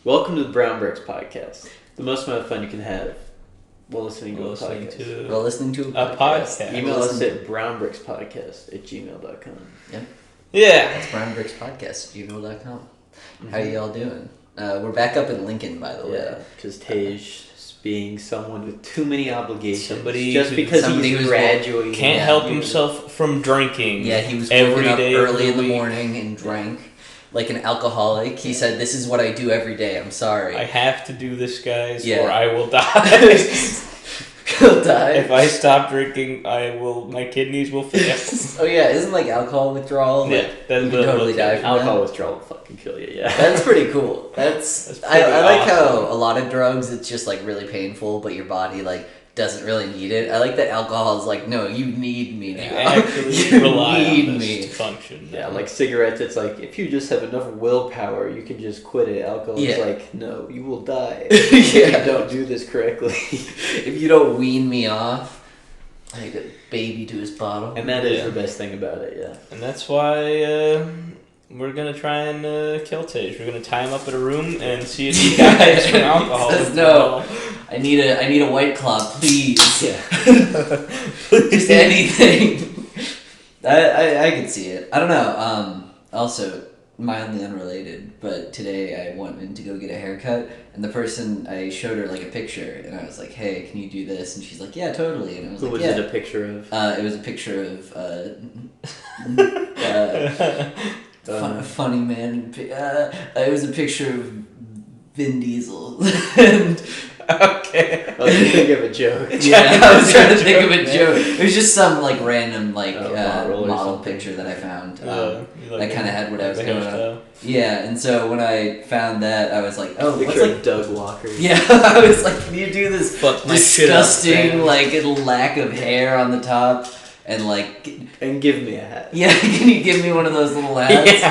Welcome to the Brown Bricks Podcast. The most amount of fun you can have while listening to a podcast. While listening to a podcast. Email us at brownbrickspodcast@gmail.com. Yeah. That's brownbrickspodcast@gmail.com. How y'all doing? We're back up in Lincoln, by the way. Yeah, because Tej being someone with too many obligations. Somebody he's graduating. Can't help himself from drinking. Yeah, he was every woken up day early in the week. morning and drank like an alcoholic. He said, "This is what I do every day. I'm sorry. I have to do this, guys, Yeah. or I will die." He'll die. If I stop drinking, my kidneys will fail. Oh yeah, isn't like alcohol withdrawal? Yeah, Like, that's you can totally die from Alcohol that? withdrawal will fucking kill you, yeah. That's pretty cool. That's I pretty like awesome. how a lot of drugs, it's just like really painful, but your body like doesn't really need it. I like that alcohol is like, no, you need me now. You actually You rely need on this me. to function. Yeah, like cigarettes, it's like, if you just have enough willpower, you can just quit it. Alcohol is Yeah. like, no, you will die. Yeah. If you don't do this correctly. If you don't wean me off, like a baby to his bottle. And that is Yeah. the best thing about it, yeah. And that's why we're going to try and kill Tej. We're going to tie him up in a room and see if he dies from alcohol. Says, no, I need a White Claw, please. Yeah. Just anything. I could see it. I don't know. Also, mildly unrelated, but today I wanted to go get a haircut, and the person, I showed her like a picture, and I was like, "Hey, can you do this?" And she's like, "Yeah, totally." And I was Who like, was "Yeah." it a picture of? It was a picture of funny man. It was a picture of Vin Diesel. And Okay. I was thinking of a joke. yeah, I was trying to think of a joke. It was just some like random Model model picture that I found. That kind of had what I was going on. Yeah, and so when I found that, I was like, "Oh, what's Picture like?" of Doug Walker. Yeah, I was like, "Can you do this Fuck my shit up, disgusting man. like lack of hair on the top and like?" And give me a hat. Yeah, can you give me one of those little hats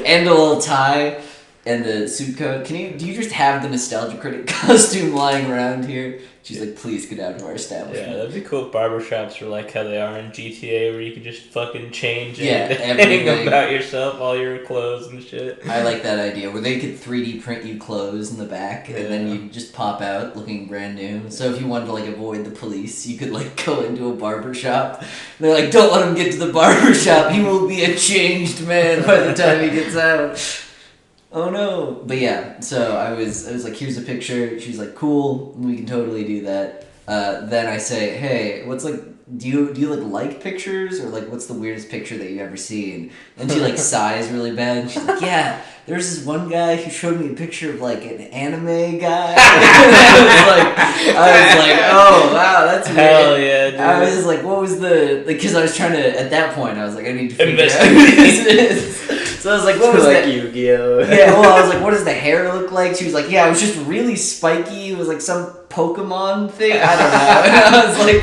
and a little tie and a suit coat? Do you just have the Nostalgia Critic costume lying around here? She's like, please get out of our establishment. Yeah, that'd be cool if barbershops were like how they are in GTA, where you could just fucking change everything anything about yourself, all your clothes and shit. I like that idea, where they could 3D print you clothes in the back, and then you just pop out looking brand new. So if you wanted to like avoid the police, you could like go into a barbershop. And they're like, don't let him get to the barbershop, he will be a changed man by the time he gets out. Oh no! But yeah, so I was like, here's a picture. She's like, cool, we can totally do that. Then I say, hey, what's like, do you like pictures, or like what's the weirdest picture that you've ever seen? And she like sighs really bad. And she's like, yeah, there's this one guy who showed me a picture of like an anime guy. I was like, oh wow, that's weird. Hell yeah, dude. I was like, what was the because I was trying to, at that point I was like, I need to figure out Investigate. who this is. So I was like, what was like that? Yu-Gi-Oh! Yeah, well, I was like, what does the hair look like? She was like, yeah, it was just really spiky. It was like some Pokemon thing. I don't know. And I was like,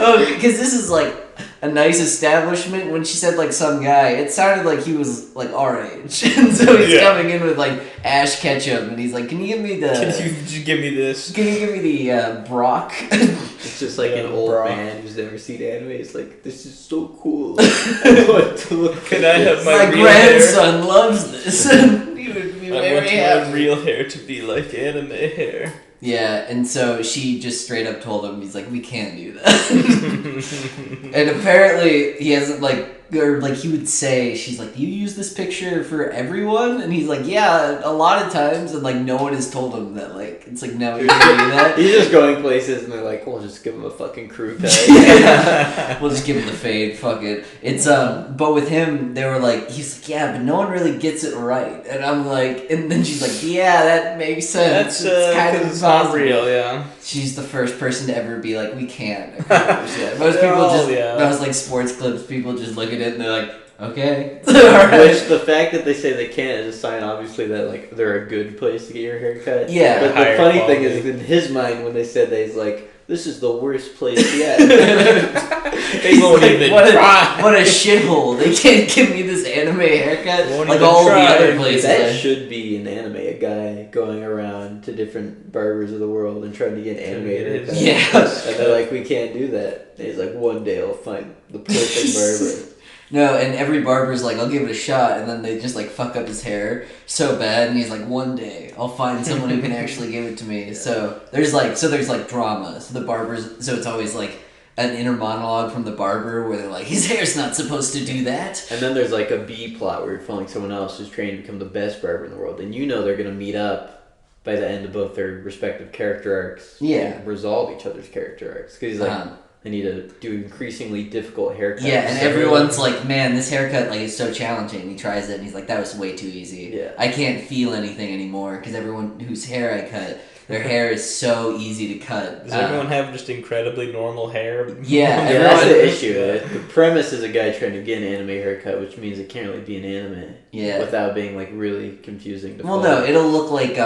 oh, because this is like a nice establishment. When she said like some guy, it sounded like he was like our age. And so he's coming in with like Ash Ketchum, and he's like, can you give me the... Can you just give me this? Can you give me the Brock? It's just like an old bro. man who's never seen anime. It's like, this is so cool. I want to look Can at I have this. my My real grandson loves this. He would be I very want happy. my real hair to be like anime hair. Yeah, and so she just straight up told him, he's like, we can't do that. And apparently he hasn't or like he would say, she's like, do you use this picture for everyone? And he's like, yeah, a lot of times. And like no one has told him that, like, it's like, no, you can't do that. He's just going places and they're like, we'll just give him a fucking crew cut. Yeah. We'll just give him the fade, fuck it. It's but with him, they were like, he's like, yeah, but no one really gets it right. And I'm like, and then she's like, yeah, that makes sense. That's it's kind of it's not impossible. real, yeah. She's the first person to ever be like, we can't accomplish that. Most people just, most like sports clips, people just look at it and they're like, okay. Which the fact that they say they can't is a sign, obviously, that like they're a good place to get your hair cut. Yeah. But the Higher funny quality. thing is, in his mind, when they said that, he's like, this is the worst place yet. They won't Like, even what try. what a shithole. They can't give me this anime haircut Won't like even all try. the other places. That should be an anime, a guy going around to different barbers of the world and trying to get animated. It is. Yeah. And they're like, we can't do that. And he's like, one day I'll find the perfect barber. No, and every barber's like, I'll give it a shot, and then they just like fuck up his hair so bad, and he's like, one day I'll find someone who can actually give it to me. Yeah. So there's like drama. So the barbers, so it's always like an inner monologue from the barber where they're like, his hair's not supposed to do that. And then there's like a B plot where you're following someone else who's trained to become the best barber in the world, and you know they're gonna meet up by the end of both their respective character arcs. Yeah. And resolve each other's character arcs because he's like. I need to do increasingly difficult haircuts. Yeah, and everyone's like, man, this haircut like is so challenging. He tries it and he's like, that was way too easy. Yeah. I can't feel anything anymore because everyone whose hair I cut, their hair is so easy to cut. Does everyone have just incredibly normal hair? Yeah, that's the issue. The premise is a guy trying to get an anime haircut, which means it can't really be an anime. Yeah. Without being like really confusing to follow. No, it'll look like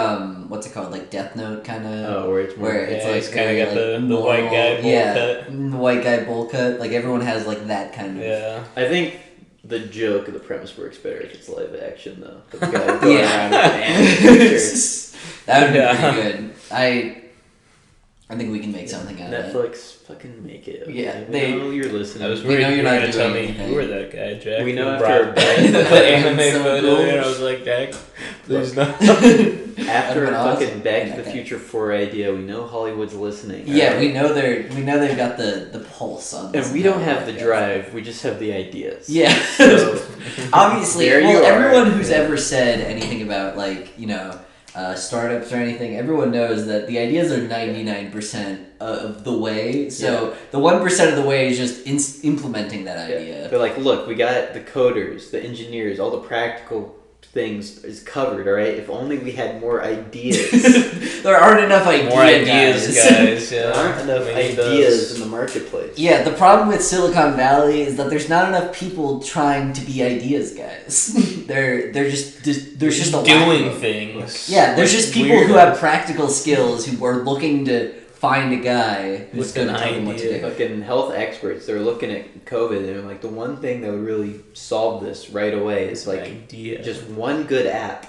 what's it called, like Death Note kind of. Oh, where it's more. Where it's kind of got the white guy bowl cut. The white guy bowl cut. Like everyone has like that kind of. Yeah. I think the joke of the premise works better if it's live action though. The guy going around with an anime picture. That would be pretty good. I think we can make something out of it. Netflix, fucking make it. Okay? Yeah, we know you're listening. I was worried you're not going to tell anything. me you were that guy, Jack. We know after the anime photo, and I was like, Jack, please no. After a fucking Back to the Future 4 idea, we know Hollywood's listening. Yeah, right? we know they've got the pulse on this. And we don't have the drive, we just have the ideas. Yeah. So, obviously, everyone who's ever said anything about like, startups or anything, everyone knows that the ideas are 99% of the way. So the 1% of the way is just implementing that idea. Yeah. They're like, look, we got the coders, the engineers, all the practical things is covered, all right? If only we had more ideas. There aren't enough ideas. More ideas, guys. There aren't enough ideas in the marketplace. Yeah, the problem with Silicon Valley is that there's not enough people trying to be ideas guys. there's just a doing things. Yeah, there's just people who have practical skills who are looking to find a guy who's going to tell them what to do. Fucking health experts, they're looking at COVID and they're like, the one thing that would really solve this right away is like just one good app.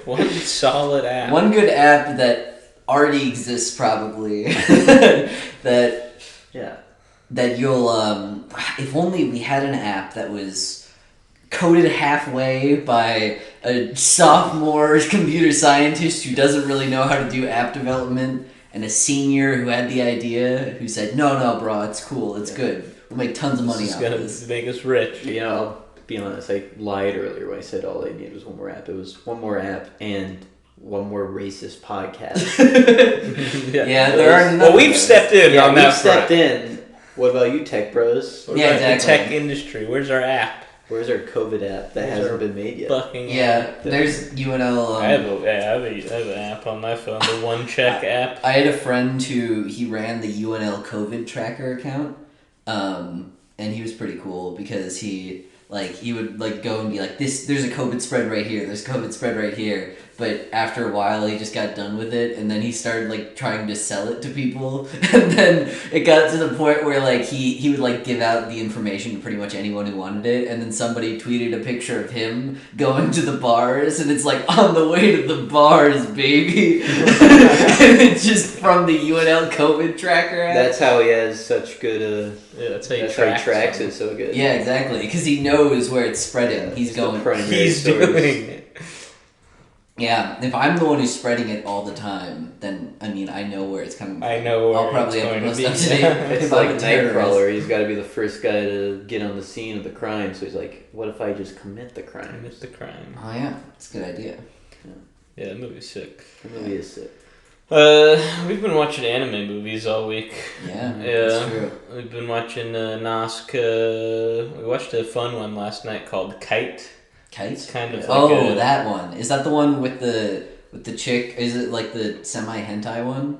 One solid app. One good app that already exists probably. that you'll if only we had an app that was coded halfway by a sophomore computer scientist who doesn't really know how to do app development, and a senior who had the idea who said, no, bro, it's cool, it's good. We'll make tons of money out of this. It's going to make us rich. I'll be honest, I lied earlier when I said all I needed was one more app. It was one more app and one more racist podcast. Yeah, there are enough. Well, we've stepped in on that we've stepped in. What about you, tech bros? What about the tech industry? Where's our app? Where's our COVID app that hasn't been made yet? There's UNL. I have an app on my phone, the One Check app. I had a friend he ran the UNL COVID tracker account, and he was pretty cool because he would go and be like, there's a COVID spread right here, there's a COVID spread right here. But after a while, he just got done with it, and then he started trying to sell it to people, and then it got to the point where he would give out the information to pretty much anyone who wanted it, and then somebody tweeted a picture of him going to the bars, and it's on the way to the bars, baby, and it's just from the UNL COVID tracker app. That's how he has such good. That's how he tracks it so good. Yeah, exactly, because he knows where it's spreading. He's going. He's doing it. Yeah, if I'm the one who's spreading it all the time, then I know where it's coming from. I know where I'll probably it's have going the to most be. up-to-date. It's like Nightcrawler. He's got to be the first guy to get on the scene of the crime. So he's like, "What if I just commit the crime?" Commit the crime. Oh yeah, it's a good idea. Yeah, that movie's sick. The movie is sick. We've been watching anime movies all week. Yeah, that's true. We've been watching Nosk. We watched a fun one last night called Kite. Kite? It's kind of that one. Is that the one with the chick? Is it the semi-hentai one?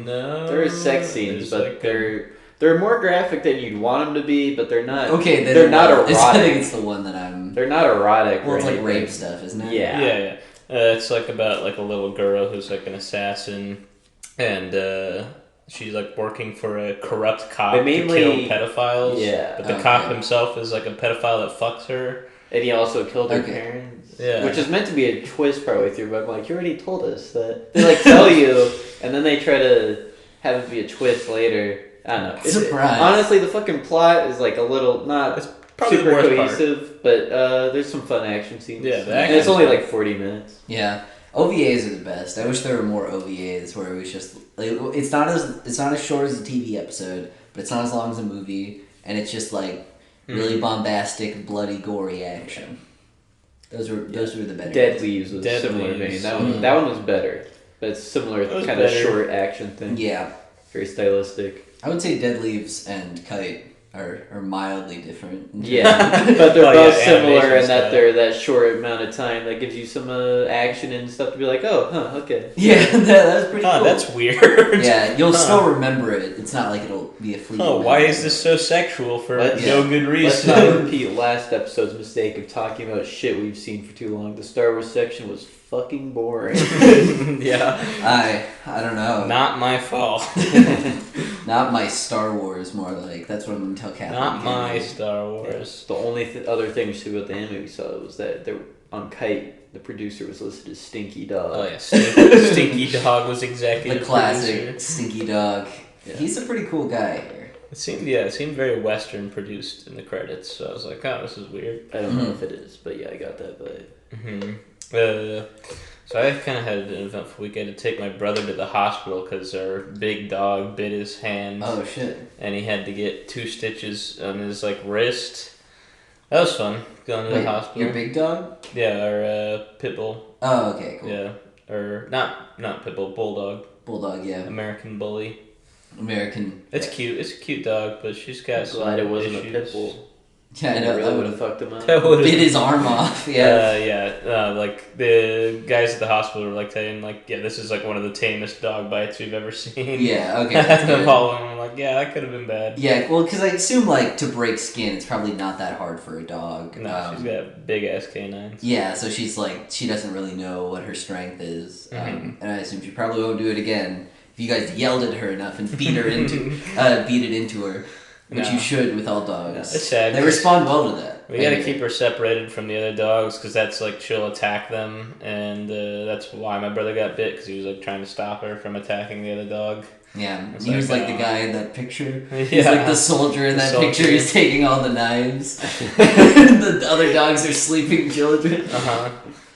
No. There are sex scenes, but they're more graphic than you'd want them to be, but they're not. Okay, they're not erotic. I think it's the one that I'm. They're not erotic. Well, it's rape stuff, isn't it? Yeah. It's about a little girl who's an assassin, and she's working for a corrupt cop to kill pedophiles. Yeah. But the cop himself is a pedophile that fucks her. And he also killed her parents. Yeah. Which is meant to be a twist partway through, but I'm you already told us that. They tell you, and then they try to have it be a twist later. I don't know. Surprise. Honestly, the fucking plot is like a little not probably super the worst cohesive, but there's some fun action scenes. Yeah, the and it's action's only fun. like 40 minutes. Yeah. OVAs are the best. I wish there were more OVAs where it was just like it's not as short as a TV episode, but it's not as long as a movie, and it's just like really bombastic, bloody, gory action. Those were the better. Dead Leaves was Dead similar Leaves. vein. That one was better, but it's similar That was kind of better. short action thing. Yeah. Very stylistic. I would say Dead Leaves and Kite are mildly different. Yeah, but they're Oh, both yeah, similar animation in that style. they're that short amount of time that gives you some action and stuff to be like, oh, huh, okay. Yeah, that was pretty Huh, cool. that's weird. Yeah, you'll still remember it. It's not like it'll be a fleeting. Oh, why memory. is this so sexual for Let's- no good Let's reason? not repeat last episode's mistake of talking about shit we've seen for too long. The Star Wars section was fucking boring. Yeah. I don't know. Not my fault. Not my Star Wars, more like. That's what I'm gonna tell Catherine. Not my again. Star Wars. The only other thing we said about the anime we saw was that on Kite, the producer was listed as Stinky Dog. Oh yeah, Stinky Dog was executive The classic producer. Stinky Dog. Yeah. He's a pretty cool guy here. It seemed very Western produced in the credits, so I was like, oh, this is weird. I don't know if it is, but yeah, I got that vibe. So I kind of had an eventful week. I had to take my brother to the hospital because our big dog bit his hand, Oh shit. and he had to get 2 stitches on his wrist. That was fun going to the hospital. Your big dog? Yeah, our pit bull. Oh, okay, cool. Yeah, or not pit bull, bulldog, Bulldog, yeah. American bully. American. It's cute. It's a cute dog, but she's got I'm some glad it wasn't issues. a pit bull. Yeah, I know. That That really would would have have fucked him up. That would've- bit his arm off. Yeah. Like the guys at the hospital were saying this is one of the tamest dog bites we've ever seen. Yeah, okay. That's And I'm good. following them that could have been bad. Yeah, well, because I assume, to break skin, it's probably not that hard for a dog. No, she's got big ass canines. Yeah, so she's she doesn't really know what her strength is. And I assume she probably won't do it again if you guys yelled at her enough and beat it into her. Which No. you should with all dogs. It's sad. They respond well to that. We gotta keep her separated from the other dogs because that's she'll attack them, and that's why my brother got bit because he was trying to stop her from attacking the other dog. Yeah, It's he was like, the guy in that picture. Yeah. He's the soldier in The that soldier. picture. He's taking all the knives. The other dogs are sleeping children.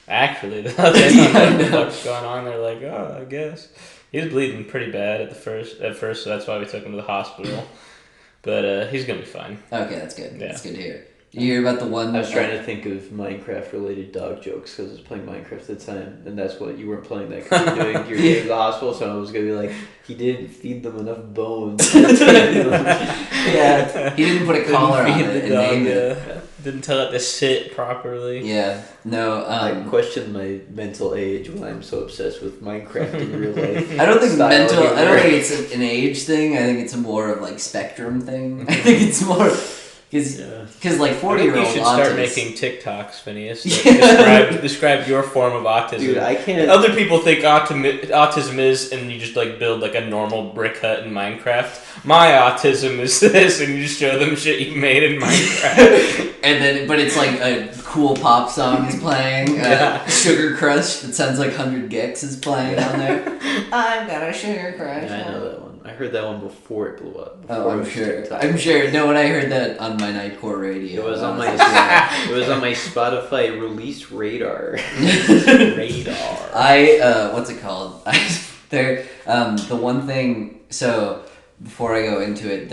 Actually, they Yeah, don't I know what the know. fuck's going on. They're like, oh, I guess he was bleeding pretty bad at first, so that's why we took him to the hospital. But he's gonna be fine. Okay, that's good. Yeah. That's good to hear. You hear about the one? I was trying to think of Minecraft-related dog jokes because I was playing Minecraft at the time, and that's what you weren't playing that because you were doing your game at the hospital. So I was gonna be like, he didn't feed them enough bones. Yeah, he didn't put a collar on Feed it the and dog, named it. Didn't tell it to sit properly. Yeah, no. I question my mental age when I'm so obsessed with Minecraft in real life. I don't think Style mental. I humor. don't think it's an age thing. I think it's more of spectrum thing. I think it's more because Yeah. 40-year-old you should start autists- making TikToks, Phineas. Yeah. Describe your form of autism. Dude, I can't. Other people think autism is, and you just build a normal brick hut in Minecraft. My autism is this, and you just show them shit you made in Minecraft. And then, but it's a cool pop song is playing. Yeah. Sugar Crush that sounds like 100 Gex is playing on there. I've got a sugar crush. Yeah, I know that one. I heard that one before it blew up. Oh, before it I'm was sure. TikTok. I'm sure. No, when I heard that on my Nightcore radio, It was on my I it was on my Spotify release radar. Radar. what's it called? The one thing. So before I go into it,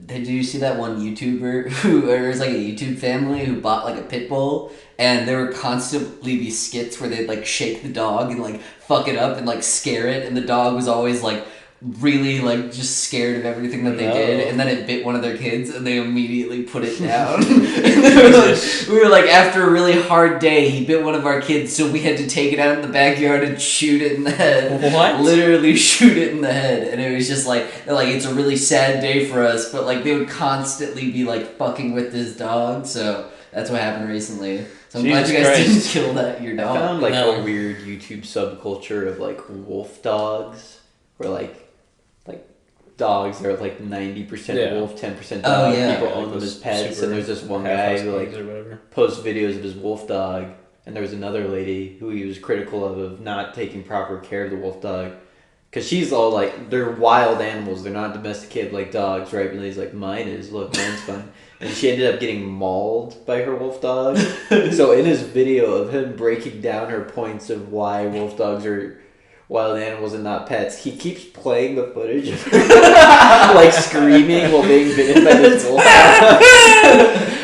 did you see that one YouTuber who or it was a YouTube family who bought a pit bull, and there would constantly be skits where they'd shake the dog and fuck it up and scare it, and the dog was always really just scared of everything that they did, and then it bit one of their kids and they immediately put it down. And they were after a really hard day, he bit one of our kids, so we had to take it out in the backyard and shoot it in the head. What? Literally shoot it in the head. And it was just it's a really sad day for us, but they would constantly be fucking with this dog, so that's what happened recently. So I'm glad Jesus you guys Christ. didn't kill your I dog. found No. a weird YouTube subculture of wolf dogs, where dogs that are 90% Yeah. wolf, 10% Oh, dog. yeah. People Yeah, own them those as pets, super and there's this one guy half-house who dogs or whatever. posts videos of his wolf dog, and there was another lady who he was critical of not taking proper care of the wolf dog, Because she's all like, they're wild animals. They're not domesticated like dogs, right? And he's like, mine is. Look, mine's fine. And she ended up getting mauled by her wolf dog. So in his video of him breaking down her points of why wolf dogs are wild animals and not pets, he keeps playing the footage of her, like screaming while being bitten by this wolf dog.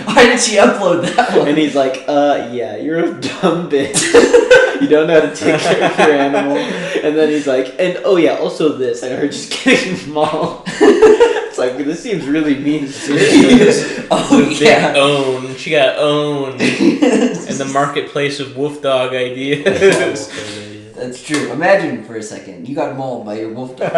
Why did she upload that one? And he's like, yeah, you're a dumb bitch. You don't know how to take care of your animal. And then he's like, and oh yeah, also this. And her just getting mauled. It's like, this seems really mean and serious. Oh yeah. Own. She got owned in the marketplace of wolf dog ideas. That's true. Imagine for a second, you got mauled by your wolf dog.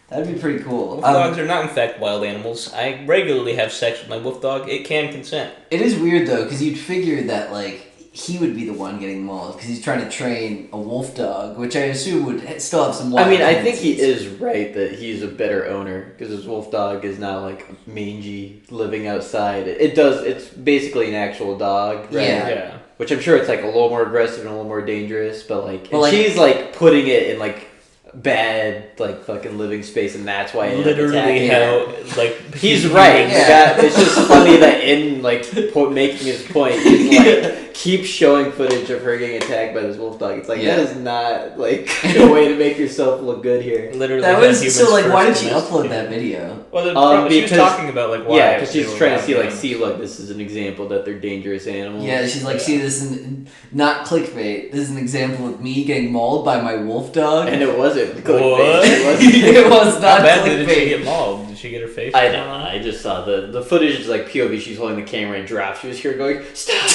That'd be pretty cool. Wolf dogs are not, in fact, wild animals. I regularly have sex with my wolf dog. It can consent. It is weird, though, because you'd figure that, like, he would be the one getting mauled, because he's trying to train a wolf dog, which I assume would still have some wild I think he is right that he's a better owner, because his wolf dog is not, like, mangy, living outside. It's basically an actual dog, right? Yeah. Which I'm sure it's, like, a little more aggressive and a little more dangerous, but, like, Well, like, she's, like, putting it in, like, bad, like, fucking living space, and that's why it Literally how, like... He's right. Yeah. It's just funny that in, like, making his point, he's, like, keeps showing footage of her getting attacked by this wolf dog. It's like, that is not, like, a way to make yourself look good here. Literally that was... So, like, why did she humans upload that video? Well, she was talking about, like, why... Yeah, because she's trying to see, like, look, this is an example that they're dangerous animals. Yeah, she's like, see, this is not clickbait. This is an example of me getting mauled by my wolf dog. And it wasn't What? clickbait. It was not How badly did she clickbait. get mauled? Did she get her face? I don't know. I just saw the footage is like POV. She's holding the camera and drops. She was here going, stop!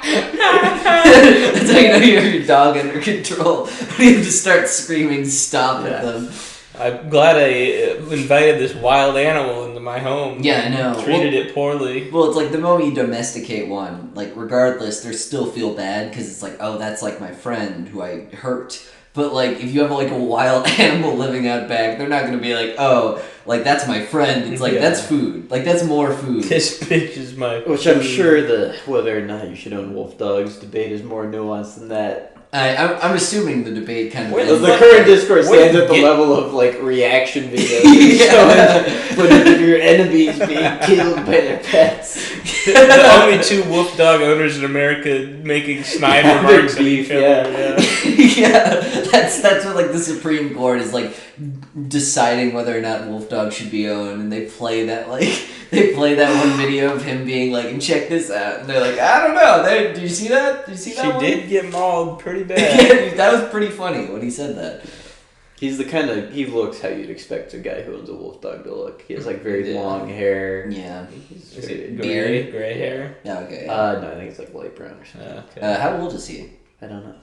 That's how you know you have your dog under control. You have to start screaming stop at them. I'm glad I invited this wild animal into my home. Yeah, I know. Treated it poorly. Well, it's like the moment you domesticate one, like regardless, they still feel bad because it's like, oh, that's like my friend who I hurt. But like, if you have like a wild animal living out back, they're not gonna be like, oh, like that's my friend. It's like that's food. Like that's more food. This bitch is my. Which I'm sure whether or not you should own wolf dogs debate is more nuanced than that. I'm assuming the debate kind of... The current discourse stands at the level of, like, reaction videos showing footage of your enemies being killed by their pets. The only two wolf dog owners in America making snide remarks at each other. Yeah, that's what, like, the Supreme Court is, like, deciding whether or not wolf dogs should be owned, and they play that, like... They play that one video of him being like, and check this out. And they're like, I don't know. Do you see that? Do you see that She one? did get mauled pretty bad. Yeah, that was pretty funny when he said that. He's the kind of... He looks how you'd expect a guy who owns a wolf dog to look. He has, like, very long hair. Yeah. Is it Beard? gray hair? Yeah, okay. No, I think it's, like, light brown or something. Okay. How old is he? I don't know.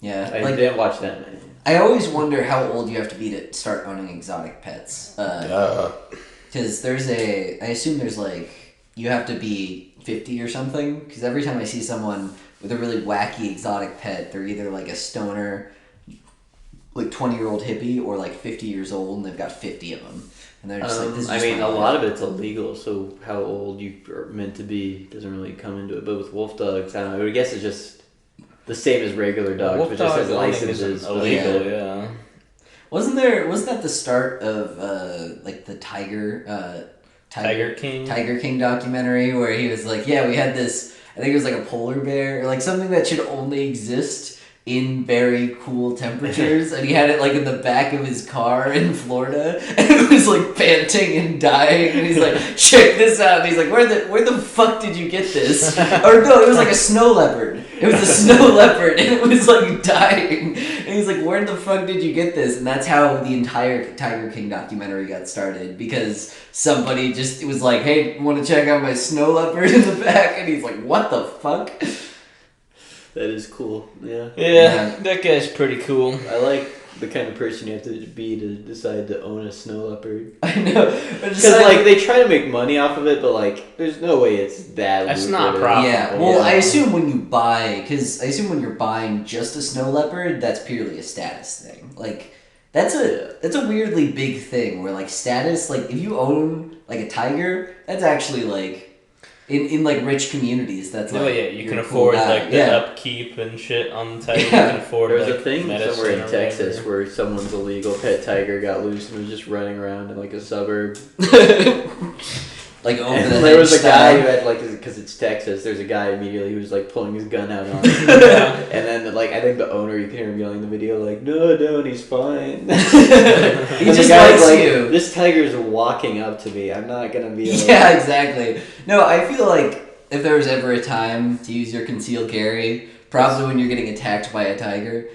Yeah. I like, didn't watch that many. I always wonder how old you have to be to start owning exotic pets. Because I assume there's, like... You have to be 50 or something, because every time I see someone with a really wacky exotic pet, they're either like a stoner, like 20-year-old hippie, or like 50 years old, and they've got 50 of them. And they're just like, this is I just mean, my a life. lot of it's illegal, so how old you are meant to be doesn't really come into it. But with wolf dogs, I don't know, I guess it's just the same as regular dogs, Wolf which just dog has owning licenses. isn't illegal, yeah. Wasn't that the start of like the Tiger King documentary where he was like, yeah, we had this, I think it was like a polar bear or like something that should only exist in very cool temperatures, and he had it like in the back of his car in Florida, and it was like panting and dying, and he's like, check this out, and he's like, where the fuck did you get this? Or no, it was like a snow leopard. It was a snow leopard, and it was like dying, and he's like, where the fuck did you get this? And that's how the entire Tiger King documentary got started, because somebody just, it was like, hey, want to check out my snow leopard in the back? And he's like, what the fuck? That is cool, yeah. Yeah, that guy's pretty cool. I like the kind of person you have to be to decide to own a snow leopard. I know. Because, like, they try to make money off of it, but, like, there's no way it's that That's lucrative. not profitable. Yeah, well, I assume when you're buying just a snow leopard, that's purely a status thing. Like, that's a weirdly big thing where, like, status, like, if you own, like, a tiger, that's actually, like... In like rich communities, that's like you you're can a cool afford guy. like the upkeep and shit on the tiger. Yeah. You can afford There was like a thing medicine somewhere in or Texas whatever. where someone's illegal pet tiger got loose and was just running around in like a suburb. Like over And the there was a hedge guy who style. had like, because it's Texas, there's a guy immediately who was like pulling his gun out on him. And then like I think the owner, you can hear him yelling in the video like, no, he's fine. He And the just guy's likes like, you. this tiger's walking up to me. I'm not gonna be able Yeah, exactly. No, I feel like if there was ever a time to use your concealed carry, probably when you're getting attacked by a tiger.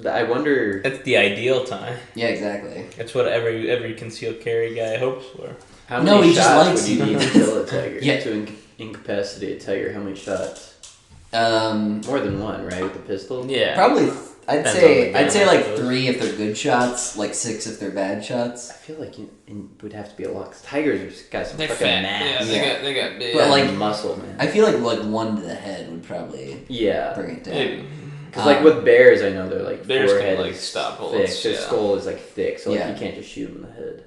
I wonder. That's the ideal time. Yeah, exactly. That's what every concealed carry guy hopes for. How No, many he just shots likes would you you. need to kill a tiger? Yeah. To incapacitate a tiger, how many shots? More than one, right? With the pistol? Yeah. Probably. I'd Depends say on the gun, I like suppose. 3 if they're good shots, like 6 if they're bad shots. I feel like it would have to be a lot. 'Cause tigers have got some They're fucking fat. mass. Yeah. They got big. But, Yeah, like, muscle, man. I feel like 1 to the head would probably Yeah. bring it down. Maybe. Because like with bears, I know they're like Bears can, forehead like, is stop thick. bullets, Their yeah. skull is like thick, so like Yeah. you can't just shoot them in the head.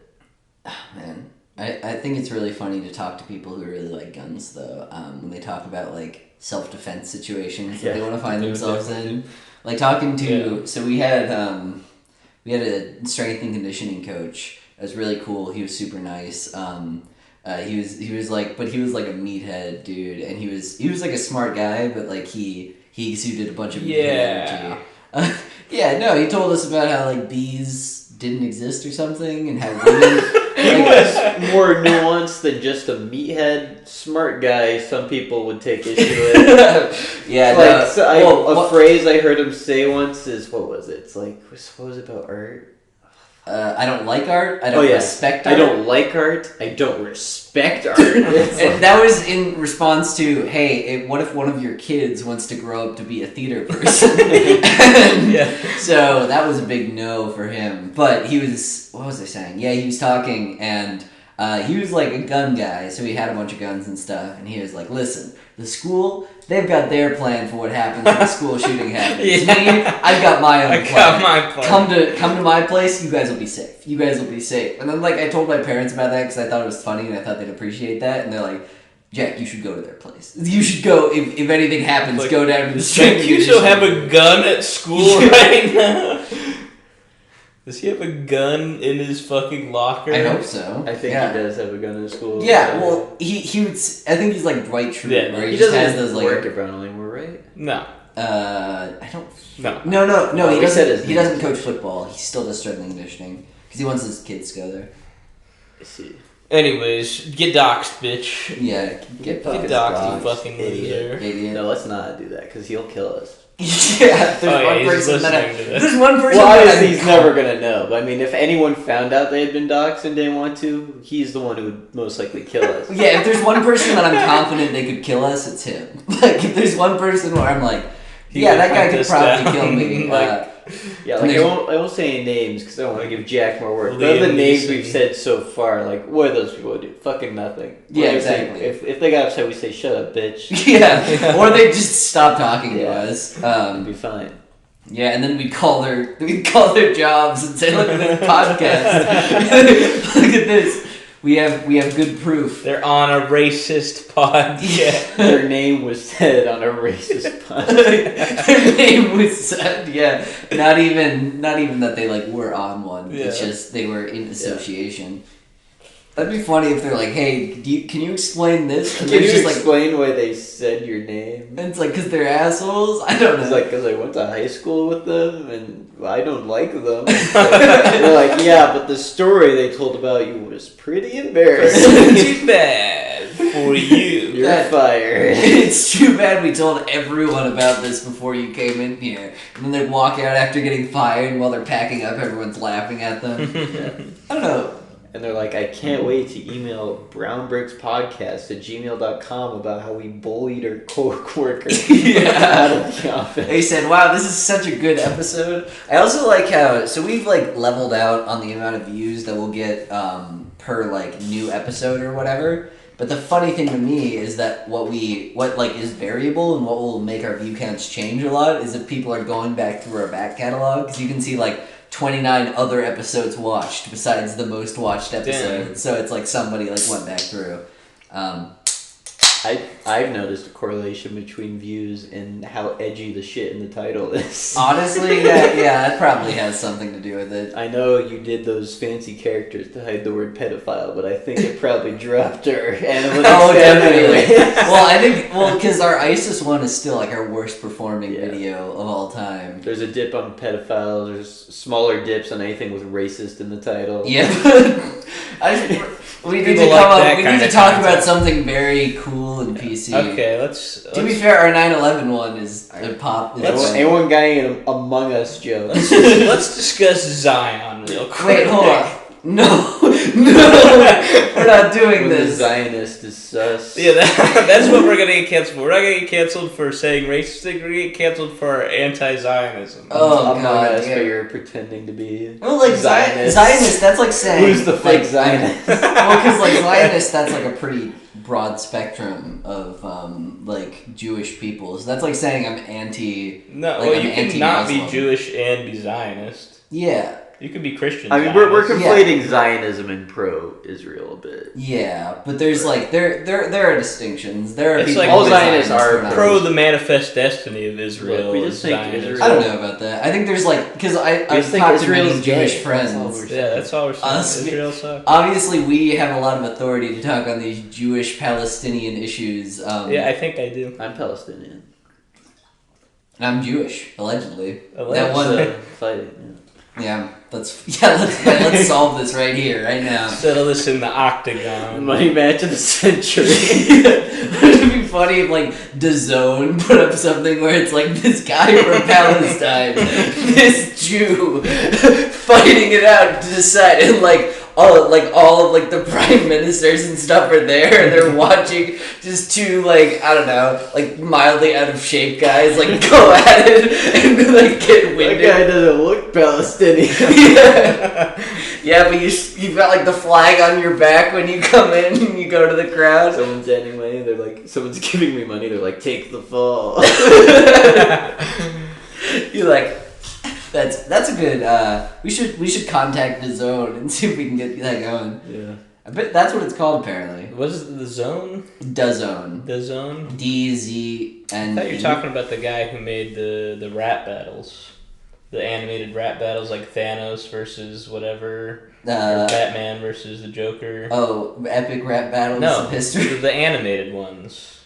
Man, I think it's really funny to talk to people who really like guns, though, when they talk about, like, self-defense situations that they Yeah. want to find They would themselves definitely in. Like, talking to... Yeah. So we had a strength and conditioning coach. It was really cool. He was super nice. He was like a meathead dude, and he was like a smart guy, but, like, he exuded a bunch of meathead energy. Yeah, no, he told us about how, like, bees didn't exist or something, and how women... He was more nuanced than just a meathead, smart guy. Some people would take issue with. Yeah, Like so well, a phrase I heard him say once is what was it? It's like what was it about art? I don't like art. I don't respect art. I don't like art. I don't respect art. It's like- And that was in response to, hey, what if one of your kids wants to grow up to be a theater person? Yeah. So that was a big no for him. But he was, what was I saying? Yeah, he was talking, and he was like a gun guy, so he had a bunch of guns and stuff, and he was like, listen, the school, they've got their plan for what happens when a school shooting happens. Yeah. Me, I've got my own I plan. got my plan. Come to my place, you guys will be safe. You guys will be safe. And then, like, I told my parents about that because I thought it was funny and I thought they'd appreciate that. And they're like, Jack, you should go to their place. You should go, if anything happens, Like, go down to the street. Jack, you still have a gun at school right now? Does he have a gun in his fucking locker? I hope so. I think yeah. he does have a gun in school. Yeah, well, he would, I think he's like Dwight Schrute, Yeah, where he He just doesn't has those, like, work at Brown anymore, right? No. I don't. No. No. Oh, He we said his doesn't. He name. doesn't coach football. He still does strength and conditioning because he wants his kids to go there. I see. Anyways, get doxxed, bitch. Yeah, get Fucking Get fucked. doxxed, you doxxed, fucking idiot. loser. Idiot. No, let's not do that because he'll kill us. Yeah, there's Oh, yeah, one he's person that listening to this. there's one person Well, that obviously I'm he's never gonna know. But I mean, if anyone found out they had been doxxed and didn't want to, he's the one who would most likely kill us. Yeah, if there's one person that I'm confident they could kill us, it's him. Like, if there's one person where I'm like, He yeah, would that guy hunt could us probably down. kill me. Like, Yeah, And like I there's- won't say any names because I don't want to give Jack more work. But Liam of the names Neeson. we've said so far, like what do those people do? Fucking nothing. Yeah, We say- exactly. If they got upset, we say shut up, bitch. yeah, or they just stop talking to Yeah. us. It'd be fine. Yeah, and then we'd call their jobs and say, look at this podcast. Look at this. We have good proof. they're on a racist podcast. Their name was said on a racist podcast. Their name was said, yeah. Not even that they like were on one. It's Yeah. just they were in association. That'd be funny if they're like, hey, can you explain this? And Can they're you just like, explain why they said your name? and it's like, because they're assholes? I don't know. It's like because I went to high school with them and I don't like them. They're like, yeah, but the story they told about you was pretty embarrassing. Too bad for you. You're That- fired. It's too bad we told everyone about this before you came in here. And then they walk out after getting fired, and while they're packing up, everyone's laughing at them. I don't know. And they're like, I can't wait to email brownbrickspodcast@gmail.com about how we bullied our co-worker Yeah. out of the office. They said, wow, this is such a good episode. I also like how, so we've like leveled out on the amount of views that we'll get per like new episode or whatever. But the funny thing to me is that what like is variable and what will make our view counts change a lot is if people are going back through our back catalog, because you can see like 29 other episodes watched besides the most watched episode. Damn. So it's like somebody like went back through. I've noticed a correlation between views and how edgy the shit in the title is. Honestly, yeah, that probably has something to do with it. I know you did those fancy characters to hide the word pedophile, but I think it probably dropped our analytics. Oh, definitely. Anyway. Because our ISIS one is still like our worst performing video of all time. There's a dip on pedophile. There's smaller dips on anything with racist in the title. Yeah. We need People to like come that up. We kind need to of talk content. about something very cool and PC. Okay, let's To be fair, our 9/11 one is a pop. Anyone got any Among Us joke? let's discuss Zion real quick. Wait, hold on. No, we're not doing When the this. Zionist is sus. Yeah, that's what we're gonna get canceled for. We're not gonna get canceled for saying racist things. We're gonna get canceled for anti-Zionism. Oh, Among God, Us, yeah. but you're pretending to be. Well, like Zionist, that's like saying Who's the fake Zionist? Well, because like Zionist, that's like a pretty broad spectrum of like Jewish people. So that's like saying I'm anti. No, like, well, I'm you can not be anti-Muslim. Jewish and be Zionist. Yeah, You could be Christian. I mean, we're Zionist. conflating Zionism and pro-Israel a bit. yeah, but there's like there are distinctions. There are It's people like who all Zionists Zionists are who not. pro the manifest destiny of Israel. Look, we just is think Zionism. Israel- I don't know about that. I think there's like because I've just think talked to Israel's many Jewish gay. friends. That's all we're saying. Yeah, that's all we're saying. Us- Israel sucks. Obviously, we have a lot of authority to talk on these Jewish-Palestinian issues. Yeah, I think I do. I'm Palestinian. And I'm Jewish, allegedly. Allegedly. That one, Fighting. yeah. Let's solve this right here, right now. Settle this in the Yeah. octagon. Money match of the century. It'd be funny if like DAZN put up something where it's like this guy from Palestine, this Jew, fighting it out to decide, and like all of like the prime ministers and stuff are there, and they're watching just two like I don't know like mildly out of shape guys like go at it and like get That winded. guy doesn't look Palestinian. Yeah, but you've got like the flag on your back when you come in and you go to the crowd. Someone's anyway. They're like, someone's giving me money. They're like, take the fall. You're like, that's a good. We should contact the zone and see if we can get that going. Yeah. I bet that's what it's called apparently. What is it, the zone? DAZN. The zone? I DZN. thought you were talking about the guy who made the rap battles. The animated rap battles like Thanos versus whatever. Or Batman versus the Joker. Oh, epic rap battles No, of history. the animated ones.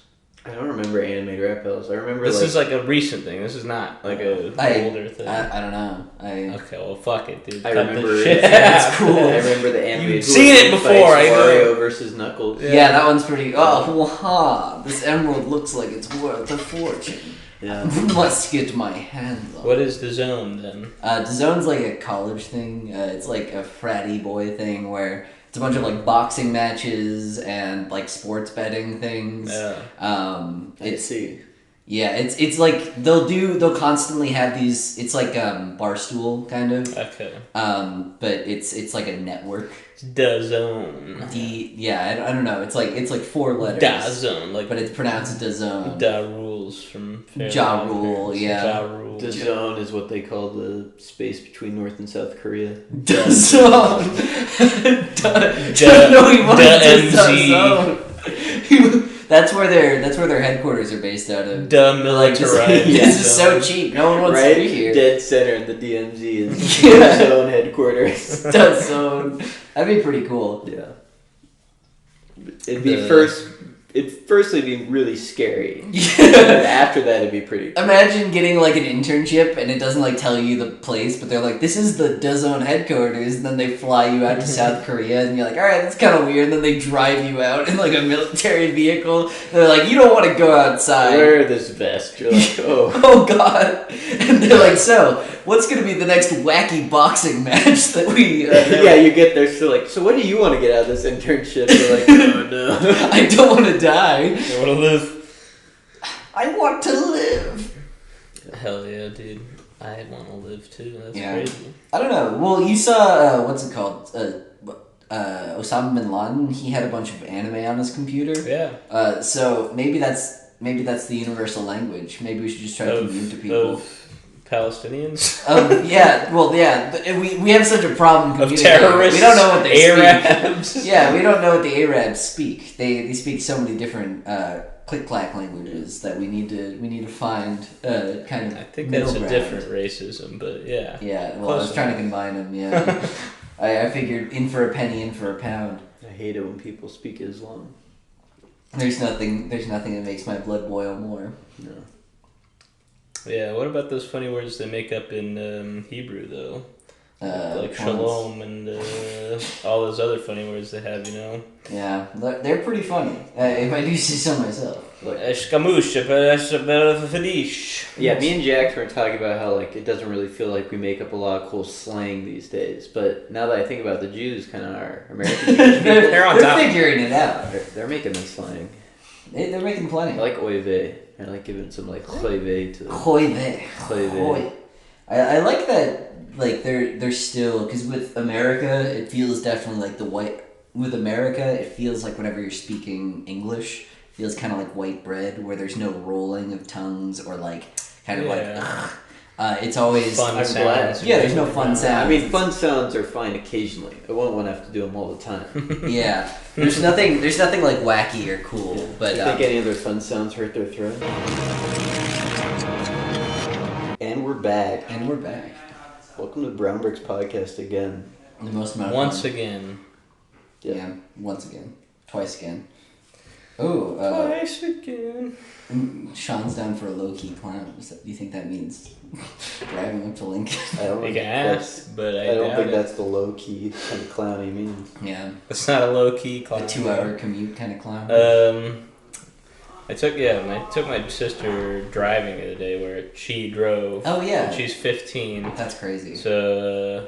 I don't remember animated rap battles. I remember This like, is like a recent thing. This is not like a older thing. I don't know. Okay, well, fuck it, dude. I Cut remember the shit That's out. cool. I remember the animated. You've seen it before, I know. Wario versus Knuckles. Yeah, that one's pretty. Oh, wow! This emerald looks like it's worth a fortune. Yeah. Must get my hands on. What is the zone then? DAZN's like a college thing. It's like a fratty boy thing where it's a bunch of like boxing matches and like sports betting things. Yeah. I see. Yeah, it's like they'll constantly have these. It's like Barstool kind of. Okay. But it's like a network. The zone. I don't know. It's like four letters. Da zone, like But it's pronounced DAZN. Da rules from Fairly Ja Odd Rule, Parents. yeah. Ja Rule. The zone is what they call the space between North and South Korea. DAZN. Da- No, he wasn't Da DAZN. That's where their headquarters are based out of. Demilitarized. This is so cheap. No one wants Right? to be here. Dead center in the DMZ is Yeah. zone headquarters. DAZN. That'd be pretty cool. Yeah. It'd be firstly be really scary. And then after that it'd be pretty cool. Imagine getting like an internship and it doesn't like tell you the place, but they're like, this is the DAZN headquarters, and then they fly you out to South Korea, and you're like, alright, that's kind of weird, and then they drive you out in like a military vehicle, and they're like, you don't want to go outside. Wear this vest. You're like, oh. Oh god. And they're like, so, what's gonna be the next wacky boxing match that we... Yeah, you get there, so what do you want to get out of this internship? You're like, oh no. I don't want to die. You want to live? I want to live. Hell yeah, dude. I want to live too. That's Yeah. crazy. I don't know. Well, you saw, what's it called? Osama bin Laden, he had a bunch of anime on his computer. Yeah. So maybe that's the universal language. Maybe we should just try to commute to people. Of Palestinians. We have such a problem Of communicating. terrorists. We don't know what they Arabs. speak. Yeah, we don't know what the Arabs speak. They speak so many different click-clack languages that we need to find kind of. I think middle that's a ground. different racism, but yeah. Yeah, well, I was trying to combine them. Yeah, I figured in for a penny, in for a pound. I hate it when people speak Islam. There's nothing that makes my blood boil more. No. Yeah, what about those funny words they make up in Hebrew, though? Like Once. shalom and all those other funny words they have, Yeah, they're pretty funny. If I do say so myself. Yeah, me and Jax were talking about how like it doesn't really feel like we make up a lot of cool slang these days. But now that I think about it, the Jews, kind of our American Jews, They're on top. They're figuring it out. they're making this slang. They're making plenty. I like oy vey. I like giving some like choy vey to them. Choy vey. Choy vey. I like that. Like they're still, because with America it feels definitely like the white. With America it feels like whenever you're speaking English, it feels kind of like white bread where there's no rolling of tongues or like kind of it's always Fun sounds. Yeah, there's no fun sounds. I mean, fun sounds are fine occasionally. I won't want to have to do them all the time. Yeah, there's nothing like wacky or cool. Yeah. But Do you think any of their fun sounds hurt their throat? And we're back. Welcome to Brown Bricks Podcast again. The most amount of Once fun. again. Yeah, once again. Twice again. Oh, Twice again. Sean's down for a low-key clown. Do you think that means driving up to Lincoln? I don't You think can that's, ask, but I don't doubt think it. that's the low key kind of clown he means. Yeah, It's not a low key clown. a 2-hour commute kind of clown. I took my sister driving the other day where she drove. Oh, yeah. And she's 15. That's crazy. So,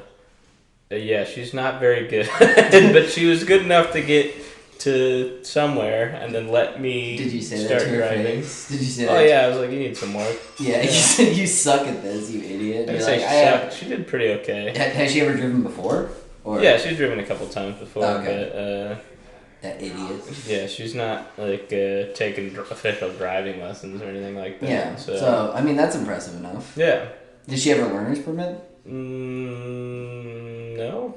yeah, she's not very good, but she was good enough to get to somewhere and then let me Did you say start that to her driving. face? Did you say Oh that? yeah, I was like, you need some work. Yeah, you said you suck at this, you idiot. I'd You're say like, she sucked. She did pretty okay. Has she ever driven before? Or Yeah, she's driven a couple times before, Okay. That idiot. but yeah, she's not like taking official driving lessons or anything like that. Yeah. So, So I mean, that's impressive enough. yeah. Did she have a learner's permit? No.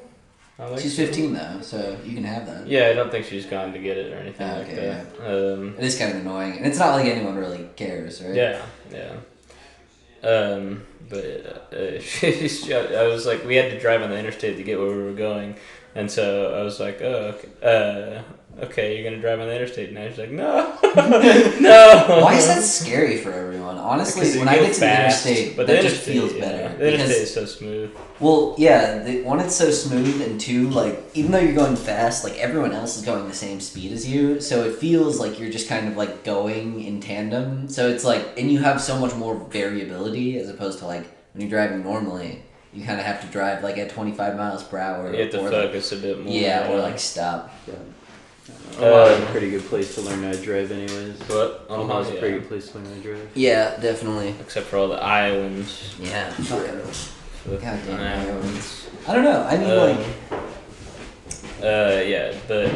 I don't think She's so. 15 though, so you can have that. Yeah, I don't think she's gone to get it or anything like Okay, that. It is kind of annoying, and it's not like anyone really cares, right? Yeah, yeah. But I was like, we had to drive on the interstate to get where we were going, and so I was like, oh, okay, you're gonna drive on the interstate now. She's like, no, no. Why is that scary for everyone? Honestly, Because when you I go get to fast, the interstate, but that the just feels better. The interstate Because, is so smooth. well, yeah, one, it's so smooth, and two, like, even though you're going fast, like, everyone else is going the same speed as you, so it feels like you're just kind of, like, going in tandem. So it's like, and you have so much more variability as opposed to, like, when you're driving normally, you kind of have to drive, like, at 25 miles per hour. You have to or, focus a bit more. Yeah, or, like, stop. Yeah. Omaha's a pretty good place to learn how to drive anyways. But Omaha's a pretty good place to learn how to drive. Yeah, definitely. except for all the Iowans. Yeah, fucking The goddamn Iowans. I don't know. I mean, like, Yeah, but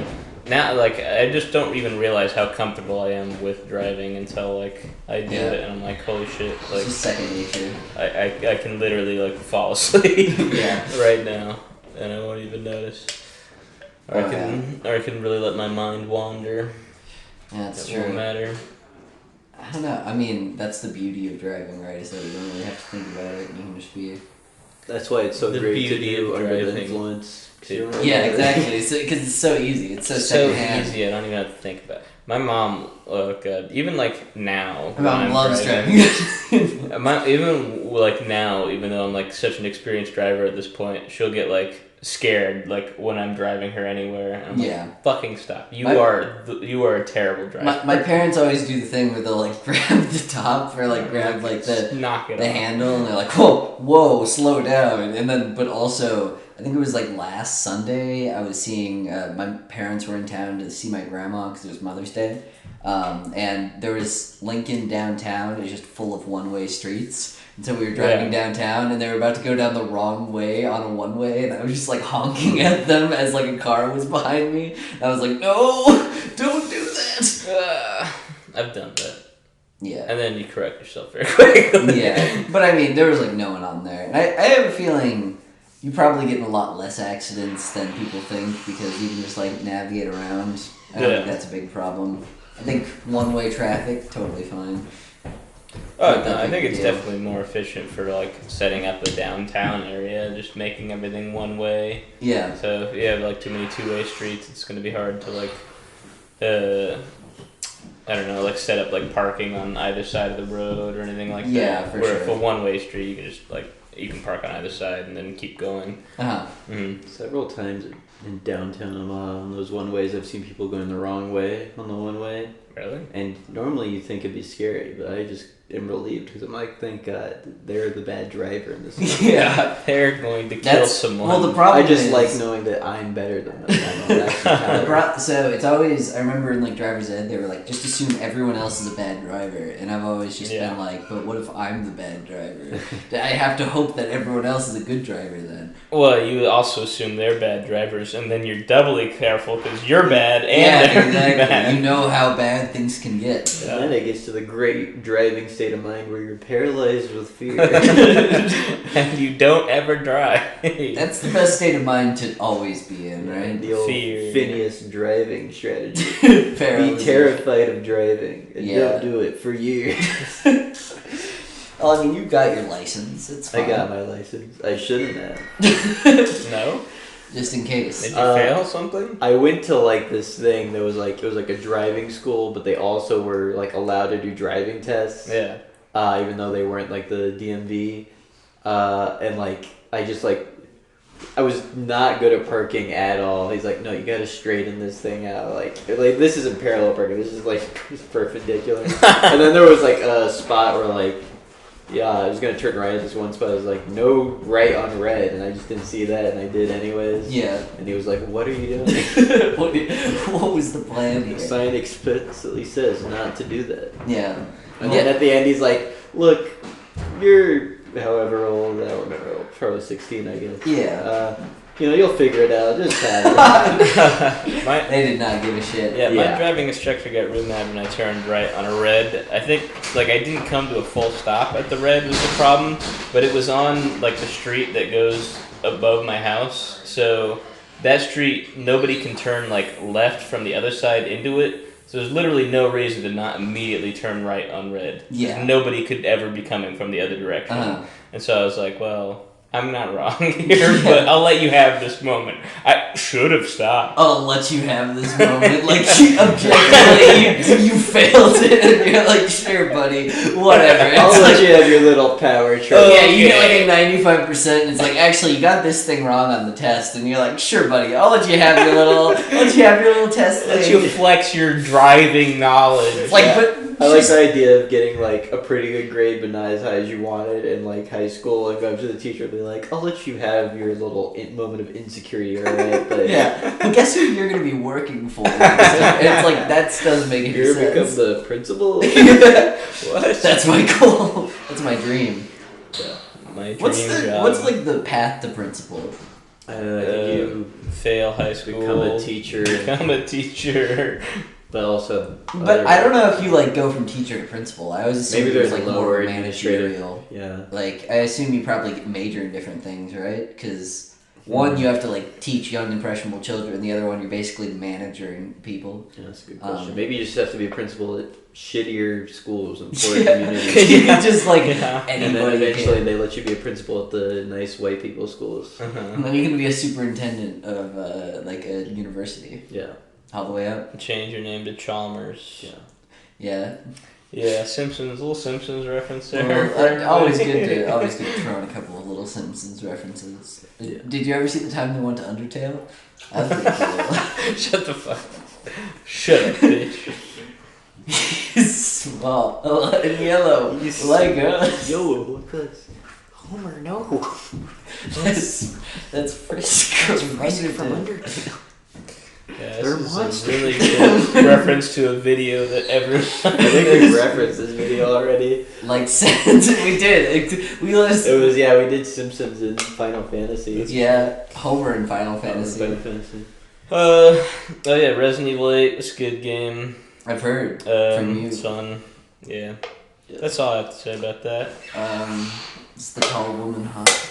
now, like, I just don't even realize how comfortable I am with driving until, like, I do Yeah. it and I'm like, holy shit, it's like, just second nature. I can literally, like, fall asleep Yeah. right now and I won't even notice. Or I can really let my mind wander. Yeah, that's It true. won't matter. I don't know. I mean, that's the beauty of driving, right? Is that you don't really have to think about it. You can just be. That's why it's so The great to beauty do of under the driving. influence. 'Cause you don't Yeah, really Yeah, know. exactly. Because it's so easy. It's so So secondhand. easy, I don't even have to think about it. My mom, look, even like now. My mom when I'm loves driving. Even like now, even though I'm like such an experienced driver at this point, she'll get like scared like when I'm driving her anywhere. And I'm Yeah. like, fucking stop! You My- are a terrible driver. my parents always do the thing where they'll like grab the top or like grab like Just the knock it the off. handle and they're like, whoa, slow down. And then, but also, I think it was like last Sunday, I was seeing, my parents were in town to see my grandma because it was Mother's Day. And there was Lincoln downtown, it was just full of one-way streets. And so we were driving downtown and they were about to go down the wrong way on a one-way and I was just like honking at them as like a car was behind me. And I was like, no, don't do that. I've done that. Yeah. And then you correct yourself very quickly. Yeah, but I mean, there was like no one on there. And I have a feeling you probably get in a lot less accidents than people think because you can just like navigate around. I don't think that's a big problem. I think one-way traffic, totally fine. Oh, no, I think it's definitely more efficient for like setting up a downtown area, just making everything one way. Yeah. So if you have like too many two-way streets, it's going to be hard to like, I don't know, like set up like parking on either side of the road or anything like that. Yeah, for Where sure. if a one-way street, you can just like, you can park on either side and then keep going. Uh-huh. Mm-hmm. Several times in downtown, on those one ways, I've seen people going the wrong way on the one way. Really? And normally you think it'd be scary, but I just am relieved because I'm like, thank God they're the bad driver in this. Yeah. They're going to kill someone. Well, the problem I just is, like knowing that I'm better than them. so it's always, I remember in like driver's ed, they were like, just assume everyone else is a bad driver. And I've always just been like, but what if I'm the bad driver? I have to hope that everyone else is a good driver then. Well, you also assume they're bad drivers, and then you're doubly careful because you're bad and they're exactly. bad. You know how bad things can get. And then it gets to the great driving state of mind where you're paralyzed with fear. And you don't ever drive. That's the best state of mind to always be in, right? The old Fear. Phineas driving strategy. Be Paralysis. terrified of driving and don't do it for years. Well, I mean, you got your license. It's fine. I got my license. I shouldn't have. No? Just in case. Did you fail something? I went to like this thing that was like, it was like a driving school, but they also were like allowed to do driving tests. Yeah. Even though they weren't like the DMV. And like, I was not good at parking at all. He's like, no, you gotta straighten this thing out. Like this isn't parallel parking. This is like perpendicular. And then there was like a spot where like, yeah, I was gonna turn right at this one spot. I was like, no right on red, and I just didn't see that, and I did anyways. Yeah. And he was like, what are you doing? What was the plan The here? sign explicitly says not to do that. Yeah. And then at the end, he's like, look, you're however old, I don't remember, probably 16, I guess. Yeah. You'll figure it out. Just have it. They did not give a shit. Yeah, Yeah. my driving instructor got really mad when I turned right on a red. I think, like, I didn't come to a full stop at the red was the problem, but it was on, like, the street that goes above my house. So that street, nobody can turn, like, left from the other side into it. So there's literally no reason to not immediately turn right on red. Yeah. Nobody could ever be coming from the other direction. Uh-huh. And so I was like, well, I'm not wrong here, but I'll let you have this moment. I should have stopped. I'll let you have this moment. Like, objectively, you failed it, and you're like, sure, buddy, whatever. It's I'll let like, you have your little power trip. yeah, you get like a 95%, and it's like, actually, you got this thing wrong on the test, and you're like, sure, buddy, I'll let you have your little test Let thing. you flex your driving knowledge. Like, Yeah. but I like the idea of getting like a pretty good grade but not as high as you wanted in like high school and go up to the teacher and be like, I'll let you have your little moment of insecurity, alright? But yeah, but guess who you're gonna be working for? It's like that doesn't make any you're sense. become the principal? What? That's my goal. That's my dream. My dream What's job. like the path to principal? I think you fail high school. become a teacher, Become a teacher. but also. But I don't know if you like go from teacher to principal. I always assume Maybe there's there's like a lower more administrative- managerial. Yeah. Like I assume you probably major in different things, right? Because one you have to like teach young impressionable children, the other one you're basically managing people. Yeah, that's a good question. Maybe you just have to be a principal at shittier schools and poor Yeah. communities. You can just like Yeah. And then anybody eventually can. they let you be a principal at the nice white people schools. And then you can be a superintendent of like a university Yeah. all the way up. Change your name to Chalmers. Yeah. Yeah. Yeah, Simpsons, little Simpsons reference there. Well, always good to throw in a couple of little Simpsons references. Yeah. Did you ever see the time they went to Undertale? That was pretty cool. Shut the fuck. Shut up, bitch. He's small and yellow, like us. Yo, look at this. Homer, no. That's Frisco. Music from Undertale. Yeah, They're this is monsters. a really good reference to a video that everyone. I think we referenced this video already. Like we did. We listened. It was, yeah, we did Simpsons and Final Fantasy. Yeah, Homer in Final Fantasy. Final Fantasy. Oh yeah, Resident Evil 8 was a good game. I've heard from you. It's fun. Yeah. That's all I have to say about that. Is the tall woman hot?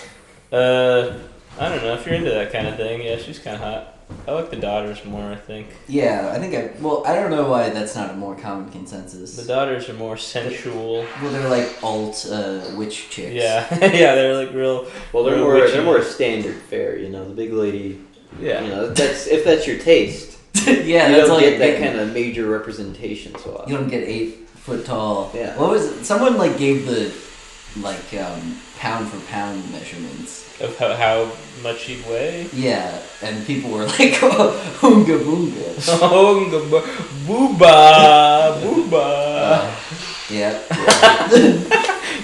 I don't know. If you're into that kind of thing, yeah, she's kind of hot. I like the daughters more, I think. Yeah, I don't know why that's not a more common consensus. The daughters are more sensual. Well, they're like alt witch chicks. Yeah, yeah, they're like real. Well, they're real more witchy. they're more standard fare. You know, the big lady. Yeah. You know, if that's your taste. Yeah, you that's don't all get you're that getting. kind of major representation so often. You don't get 8 foot tall. Yeah. What was it? Someone like gave the pound for pound measurements. Of how much he'd weigh? Yeah, and people were like, oh, "Oonga boonga." Booba! Booba! Yeah.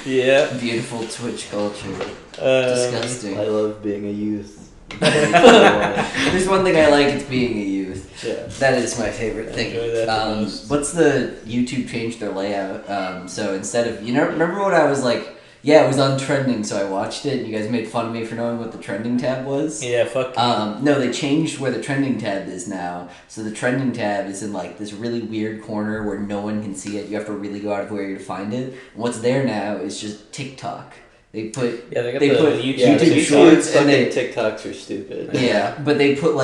Yeah. Beautiful Twitch culture. Disgusting. I love being a youth. There's one thing I like, it's being a youth. Yeah. That is my favorite thing. Enjoy that the most. What's the YouTube changed their layout? So instead of, remember what I was like, yeah, it was on trending, so I watched it, and you guys made fun of me for knowing what the trending tab was? Yeah, fuck you. No, they changed where the trending tab is now. So the trending tab is in like this really weird corner where no one can see it. You have to really go out of your way to find it. And what's there now is just TikTok. They put Yeah, they got they the put YouTube, YouTube Shorts and they TikToks are stupid. yeah, but they put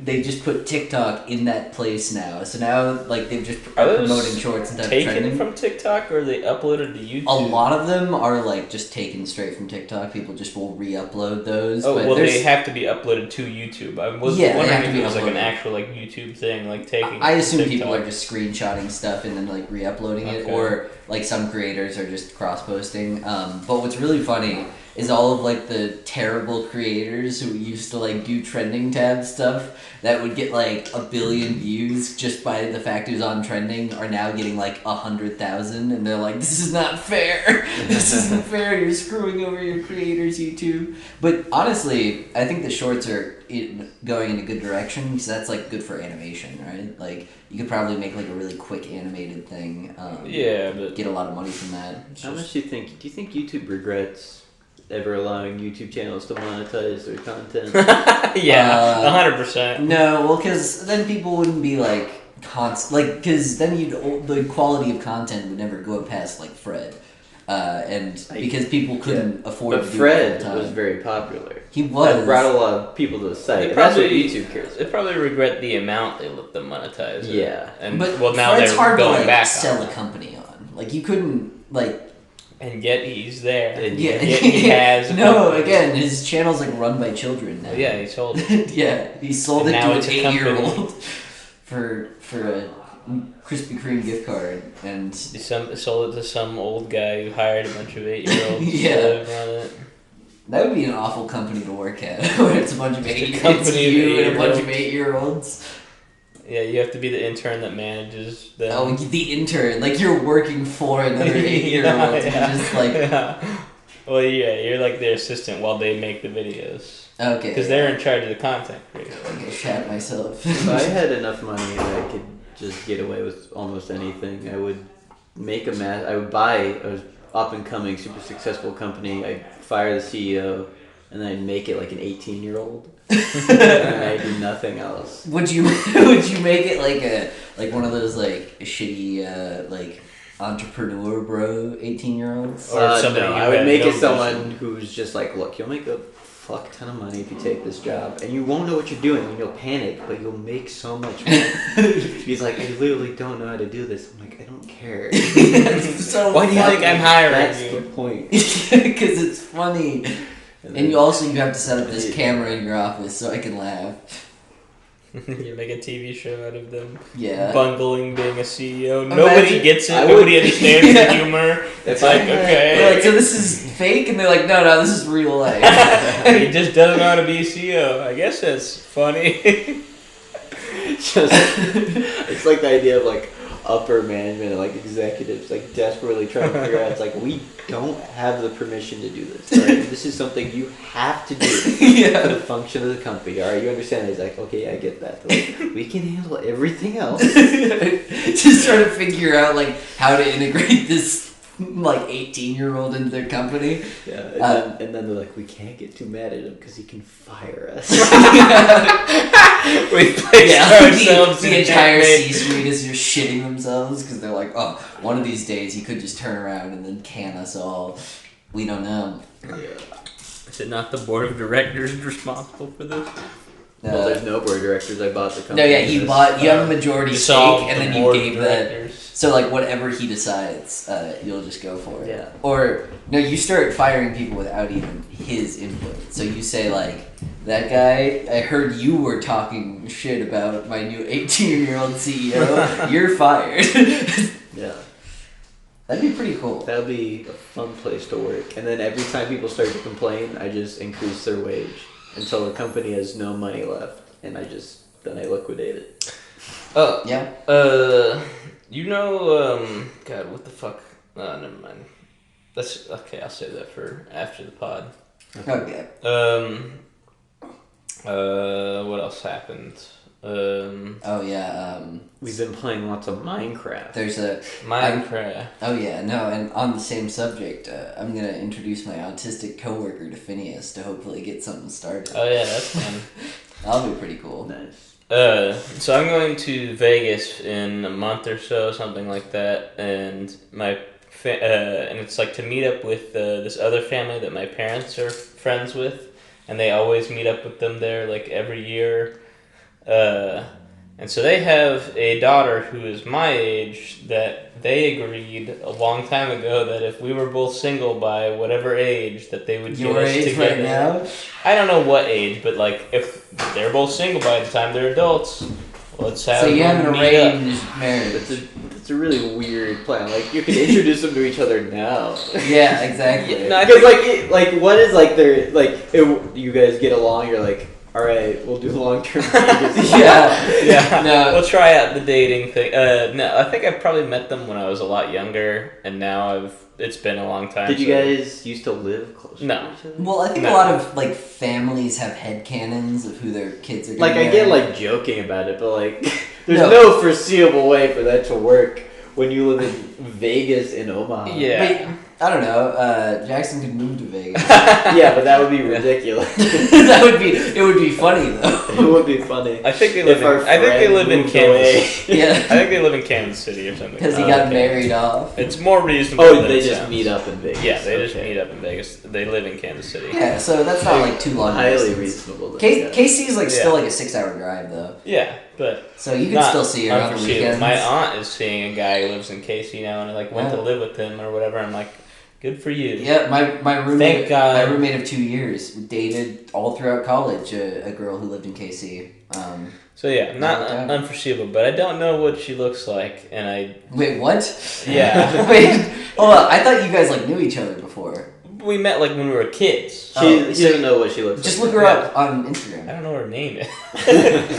they just put TikTok in that place now. So now like they've just Are those promoting shorts instead of taken trending. from TikTok or are they uploaded to YouTube? A lot of them are like just taken straight from TikTok. People just will re-upload those. Oh, but well, there's- they have to be uploaded to YouTube. I was Yeah, they wondering have to if be it was like an uploaded. actual like YouTube thing, like taking. I assume TikTok. people are just screenshotting stuff and then like re-uploading it, Okay. or like some creators are just cross-posting. But what's really funny is all of like the terrible creators who used to like do trending tab stuff that would get like 1 billion views just by the fact it was on trending are now getting like 100,000, and they're like, this is not fair. This isn't fair. You're screwing over your creators, YouTube. But honestly, I think the shorts are going in a good direction because that's like good for animation, right? Like you could probably make like a really quick animated thing. Yeah, but Get a lot of money from that. How much do you think YouTube regrets ever allowing YouTube channels to monetize their content? yeah, 100%. No, well, because then people wouldn't be like because then the quality of content would never go past like Fred, and because people couldn't afford. But to do Fred it full time. was very popular. He was. That brought a lot of people to the site. They And that's what probably- YouTube cares. They probably regret the amount they let them monetize it. Yeah. And But well, now Fred's they're hard to going like back sell on a it. company on. Like you couldn't like. And yet he's there. And Yeah, Yet he has. a no, company. again, his channel's like run by children now. Yeah, he sold it. Yeah, he sold And it now to an it's a 8-year-old for a Krispy Kreme gift card, and He sold it to some old guy who hired a bunch of 8-year-olds Yeah. to run it. that would be an awful company to work at. When it's a bunch of Just a 8 company it's of you and a bunch 8-year-olds. of 8-year-olds. Yeah, you have to be the intern that manages them. Oh, the intern, like you're working for another 8-year-old. yeah, You're just like yeah. Well, yeah, you're like their assistant while they make the videos. okay, Because they're in charge of the content creation. I shat myself. If I had enough money that I could just get away with almost anything, I would make I would buy an up and coming, super successful company. I'd fire the CEO, and then I'd make it like an 18-year-old. And I'd do nothing else. Would you make it like one of those like shitty like entrepreneur bro 18-year-olds? Or somebody no, who I would had make no it someone vision. who's just like, look, you'll make a fuck ton of money if you take this job, and you won't know what you're doing, and you'll panic, but you'll make so much money. He's like, I literally don't know how to do this. I'm like, I don't care. So Why do you think I'm hiring That's you? the point. Because it's funny. And And then- you have to set up this camera in your office so I can laugh. You make a TV show out of them Yeah. bungling being a CEO. Imagine- Nobody gets it. I Nobody would- understands Yeah. the humor. If It's like, I- They're okay. like, so this is fake? And they're like, no, this is real life. He just doesn't know how to be a CEO. I guess that's funny. Just, it's like the idea of like upper management and like executives like desperately trying to figure out. It's like, we don't have the permission to do this. Right? This is something you have to do for Yeah. the function of the company. All right, you understand? He's like, okay, I get that. Like, we can handle everything else. Just trying to figure out like how to integrate this like 18-year-old into their company. Yeah, and then they're like, we can't get too mad at him because he can fire us. We placed ourselves the in entire checkmate. C-suite is just shitting themselves because they're like, oh, one of these days he could just turn around and then can us all. We don't know. Yeah. Is it not the board of directors responsible for this? Well, there's no board of directors. I bought the company. No, yeah, you have a majority It's stake, all and the then you board of gave that. directors. So, like, whatever he decides, you'll just go for it. Yeah. Or, no, you start firing people without even his input. So you say, like, that guy, I heard you were talking shit about my new 18-year-old CEO. You're fired. Yeah. That'd be pretty cool. That would be a fun place to work. And then every time people start to complain, I just increase their wage until the company has no money left, and then I liquidate it. Oh, Yeah? you know, God, what the fuck? Never mind. That's okay. I'll save that for after the pod. Okay. What else happened? Oh, yeah, We've been playing lots of Minecraft. there's a... Minecraft. Oh, yeah, no, and on the same subject, I'm gonna introduce my autistic coworker to Phineas to hopefully get something started. Oh yeah, that's fun. That'll be pretty cool. Nice. So I'm going to Vegas in a month or so, something like that, and and it's like to meet up with this other family that my parents are friends with, and they always meet up with them there like every year. And so they have a daughter who is my age that they agreed a long time ago that if we were both single by whatever age that they would Your get us age together. right now? I don't know what age, but like if they're both single by the time they're adults, let's have So you have them an meet up. arranged marriage. It's a really weird plan. Like, you can introduce them to each other now. Yeah, exactly. No, I Because think- like what is like their like you guys get along? You're like, all right, we'll do long-term changes. Yeah. No. We'll try out the dating thing. No, I think I probably met them when I was a lot younger, and now it's been a long time. Did you so- guys used to live close No. to each other? Well, I think No. a lot of like families have headcanons of who their kids are. Like, Gonna I get marry. like joking about it, but like there's No. no foreseeable way for that to work when you live in Vegas and Omaha. Yeah. But, I don't know. Jackson could move to Vegas. Yeah, but that would be ridiculous. It would be funny though. It would be funny. I think they live. If our I think they friend live in moved Kansas. away. Yeah, I think they live in Kansas City or something. because he Oh, got okay. married off. It's more reasonable. Oh, than they it just sounds. meet up in Vegas. Yeah, they just Okay. meet up in Vegas. They live in Kansas City. Yeah, so that's not like too long. Highly distance. reasonable. Then, K- yeah. KC is like Yeah. still like a 6-hour drive though, Yeah, but so you can not still see her on the unforeseeable. weekends. My aunt is seeing a guy who lives in KC now, and I like went to Yeah. live with him or whatever. I'm like, good for you. Yeah, my roommate, Thank God. my roommate of 2 years dated all throughout college a girl who lived in KC. So yeah, not Okay. unforeseeable, but I don't know what she looks like, and I Wait, what? yeah, Wait, hold on. I thought you guys like knew each other before. we met like when we were kids. She so doesn't know what she looks Just like. look her Yeah. up on I Instagram. don't know what her name is.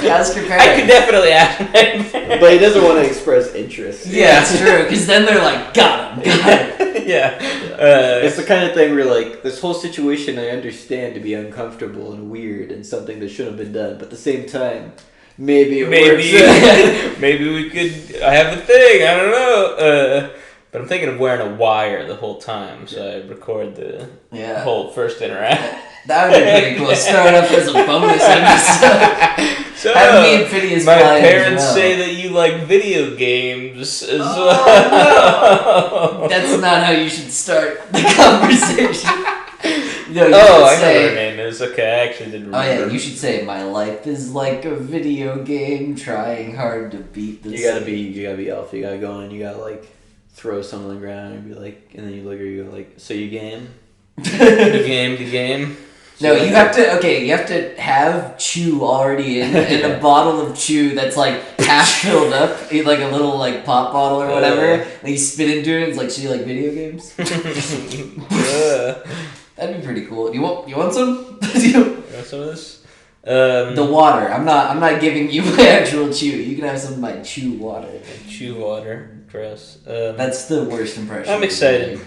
Ask your I parents. could definitely ask her name. But he doesn't want to express interest. Yeah, it's true. Because then they're like, got him. Yeah. It's the kind of thing where, like, this whole situation I understand to be uncomfortable and weird and something that shouldn't have been done, but at the same time, maybe it works. Maybe we could. I have a thing. I don't know. But I'm thinking of wearing a wire the whole time, so I record the Yeah. whole first interaction. That would be pretty cool. Start up as a bonus episode. So, Have me and Phineas my fly as parents well. say that you like video games as Oh, well. That's not how you should start the conversation. No, you Oh, I should know what her say. name is. Okay, I actually didn't Oh remember. yeah, you should say my life is like a video game, trying hard to beat this. You gotta be alpha. You gotta go in. You gotta like throw something on the ground and be like, and then you look at her. You go like, so you game? The game. No, you have to. Okay, you have to have chew already in a bottle of chew that's like half filled up, like a little like pop bottle or whatever. And you spit into it. And it's like, so you like video games? That'd be pretty cool. You want some? You want some of this? The water. I'm not giving you my actual chew. You can have some of my chew water. Chew water. Gross. That's the worst impression. I'm excited.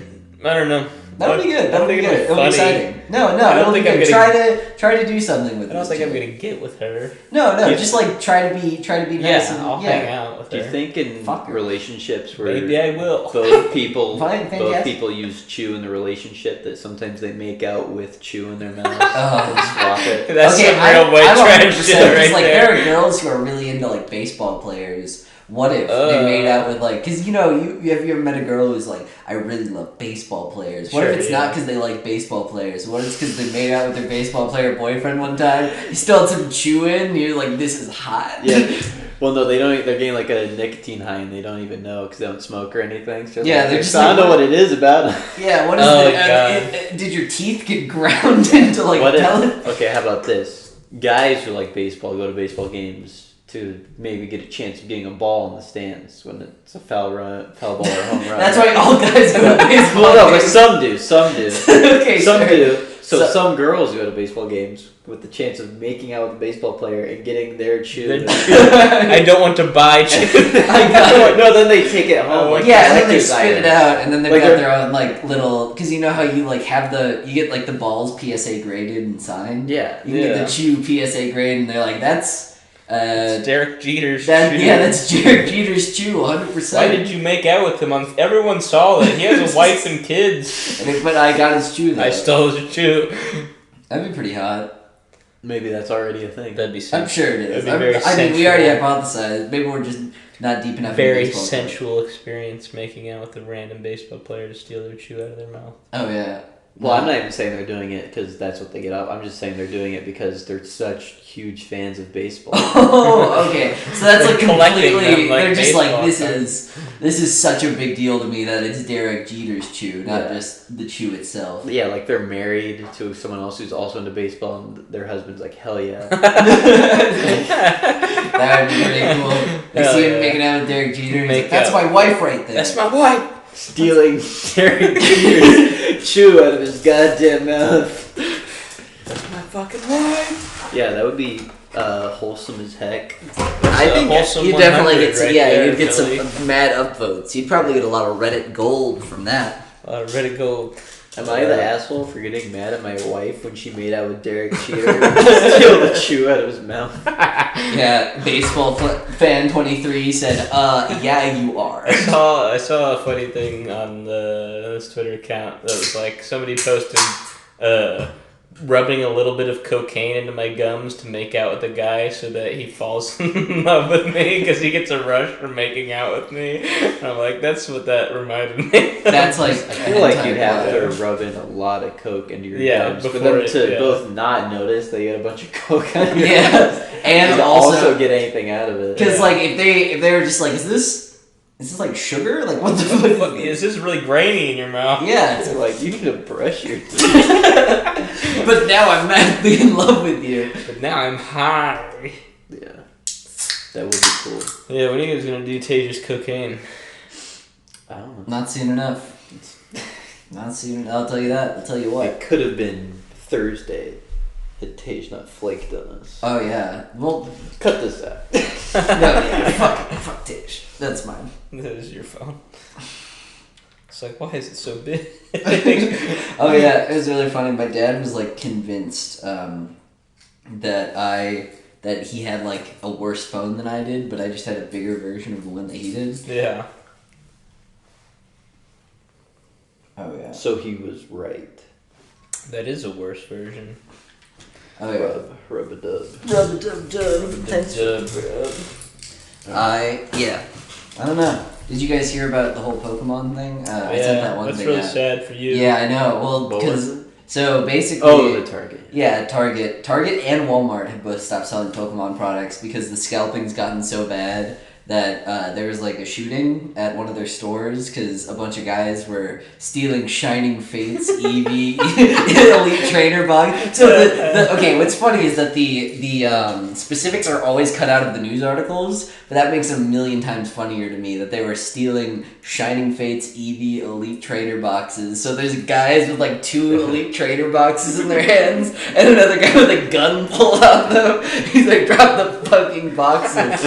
I don't know. That would be good. That would be good. It'll It'll be exciting. No, I don't it'll be think good. I'm Try to do something with I don't this think I'm chick. gonna get with her. No, just like try to be nice and I'll hang out with Do her. you think in Fuck her. relationships where Maybe I will. both people Fine, both fantastic. people use chew in the relationship that sometimes they make out with chew in their mouth Oh. and swap it? That's okay, some real white I'm trash 100%, shit right like there. there are girls who are really into like baseball players. What if they made out with like, because you have you ever met a girl who's like, I really love baseball players. What Sure, if it's not because they like baseball players? What if it's because they made out with their baseball player boyfriend one time? You still had some chew in, and you're like, this is hot. Yeah. Well, no, they don't. They're getting like a nicotine high, and they don't even know because they don't smoke or anything. So Yeah, like, they're just I don't like, know what it is about. Yeah, what is Oh, it? Did your teeth get ground into like What pellet? if, okay, how about this? Guys who like baseball go to baseball games to maybe get a chance of getting a ball in the stands when it's a foul ball or a home run. That's why all guys go to baseball Well, no, but games. some do. Some do. Okay, Some sure. do. So So- some girls go to baseball games with the chance of making out with a baseball player and getting their chew. I don't want to buy chew. I got it. No, then they take it home. Like Yeah, and then they collector's spit it items. out, and then they've Like got they're- their own like little. Because you know how you like have you get like the balls PSA graded and signed. Yeah. You can get the chew PSA grade, and they're like, that's It's Derek Jeter's that. chew. Yeah, that's Derek Jeter's chew, 100%. Why did you make out with him? Everyone saw it. He has a wife and kids. But I got his chew though. I stole his chew. That'd be pretty hot. Maybe that's already a thing. That'd be sick. I'm sure it is. That'd be very I mean, we already sensual. hypothesized. Maybe we're just not deep enough. Very in baseball. sensual experience making out with a random baseball player to steal their chew out of their mouth. Oh yeah. Well, I'm not even saying they're doing it because that's what they get up. I'm just saying they're doing it because they're such huge fans of baseball. Oh, okay. So that's like They're collecting completely. them like they're just like baseball this is such a big deal to me that it's Derek Jeter's chew, not Yeah. just the chew itself. Yeah, like they're married to someone else who's also into baseball, and their husband's like, hell yeah. That would be pretty cool. They Hell see him yeah. making out with Derek Jeter. He's Make like, that's out. my wife right there. That's my wife. Stealing Derek Jeter's chew out of his goddamn mouth. That's my fucking wife. Yeah, that would be wholesome as heck. I think wholesome you'd definitely 100 get some. right Yeah, there, you'd get Billy. some mad upvotes. You'd probably get a lot of Reddit gold from that. Reddit gold. Am I the asshole for getting mad at my wife when she made out with Derek Jeter to steal the chew out of his mouth? Yeah, baseball fan 23 said, yeah, you are. I saw a funny thing on this Twitter account that was like somebody posted rubbing a little bit of cocaine into my gums to make out with the guy so that he falls in love with me because he gets a rush from making out with me. And I'm like, that's what that reminded me of. That's like. I feel like you'd have to rub in a lot of coke into your gums for them to both not notice they get a bunch of coke on your Yeah, gums and also also get anything out of it. because like if they were just like, is this like sugar? Like what the fuck? Is this really grainy in your mouth? Yeah, They're like, you need to brush your teeth. but now I'm madly in love with you. But now I'm high. Yeah, that would be cool. Yeah, when are you guys gonna do Taser's cocaine? I don't know. Not soon enough. Not soon. I'll tell you that. I'll tell you what. It could have been Thursday had Tage not flaked on us. Oh yeah. Well, Cut this out. no, yeah, fuck Tish. That's mine. That is your phone. It's like, why is it so big? Oh yeah, it was really funny. My dad was like convinced that he had like a worse phone than I did, but I just had a bigger version of the one that he did. Yeah. Oh yeah. So he was right. That is a worse version. Oh yeah. Rub-a-dub. Rub-a-dub-dub. Thanks. Yeah. I don't know. Did you guys hear about the whole Pokemon thing? I sent that one that's thing really out. sad for you. Yeah, I know. Well, What was because so basically, Oh, the Target. yeah, Target and Walmart have both stopped selling Pokemon products because the scalping's gotten so bad that there was like a shooting at one of their stores because a bunch of guys were stealing Shining Fates Eevee Elite Trainer box. So okay, what's funny is that the specifics are always cut out of the news articles, but that makes it a million times funnier to me that they were stealing Shining Fates Eevee Elite Trainer boxes. So there's guys with like 2 Elite Trainer boxes in their hands and another guy with a gun pulled out them. He's like, drop the fucking boxes.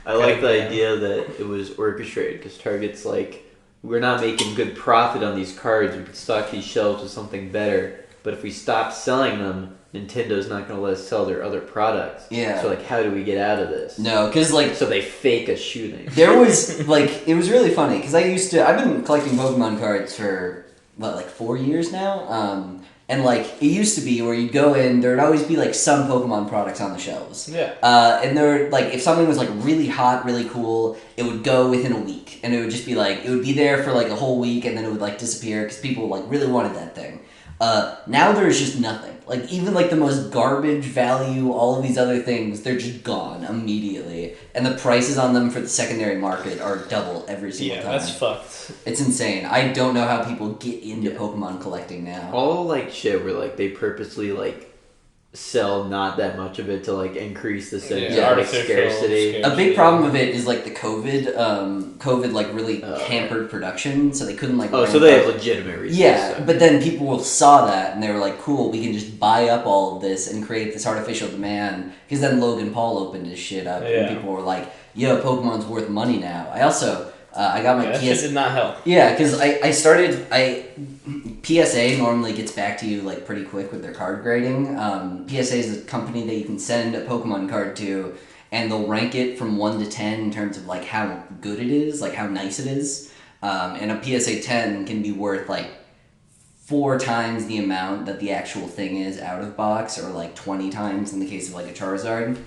I like the idea that it was orchestrated because Target's like, we're not making good profit on these cards. We could stock these shelves with something better. But if we stop selling them, Nintendo's not going to let us sell their other products. Yeah. So, like, how do we get out of this? No, because, like... So they fake a shooting. There was, like... It was really funny, because I've been collecting Pokemon cards for, 4 years now? And, like, it used to be where you'd go in, there'd always be, like, some Pokemon products on the shelves. Yeah. And there, like, if something was, like, really hot, really cool, it would go within a week. And it would just be, like, it would be there for, like, a whole week, and then it would, like, disappear, because people, like, really wanted that thing. Now there's just nothing. Like, even, like, the most garbage value, all of these other things, they're just gone immediately. And the prices on them for the secondary market are double every single time. Yeah, that's fucked. It's insane. I don't know how people get into Pokemon collecting now. All, like, shit where, like, they purposely, like, sell not that much of it to, like, increase the sense of, like, scarcity. A big problem of it is, like, the COVID, like, really hampered production, so they couldn't, like... Oh, so they have legitimate reasons. Yeah, but then people saw that, and they were like, cool, we can just buy up all of this and create this artificial demand, because then Logan Paul opened his shit up, and people were like, yo, Pokemon's worth money now. I also... I got my that shit did not help. Yeah, because PSA normally gets back to you like pretty quick with their card grading. PSA is a company that you can send a Pokemon card to, and they'll rank it from 1 to 10 in terms of like how good it is, like how nice it is. And a PSA 10 can be worth like 4 times the amount that the actual thing is out of box, or like 20 times in the case of like a Charizard.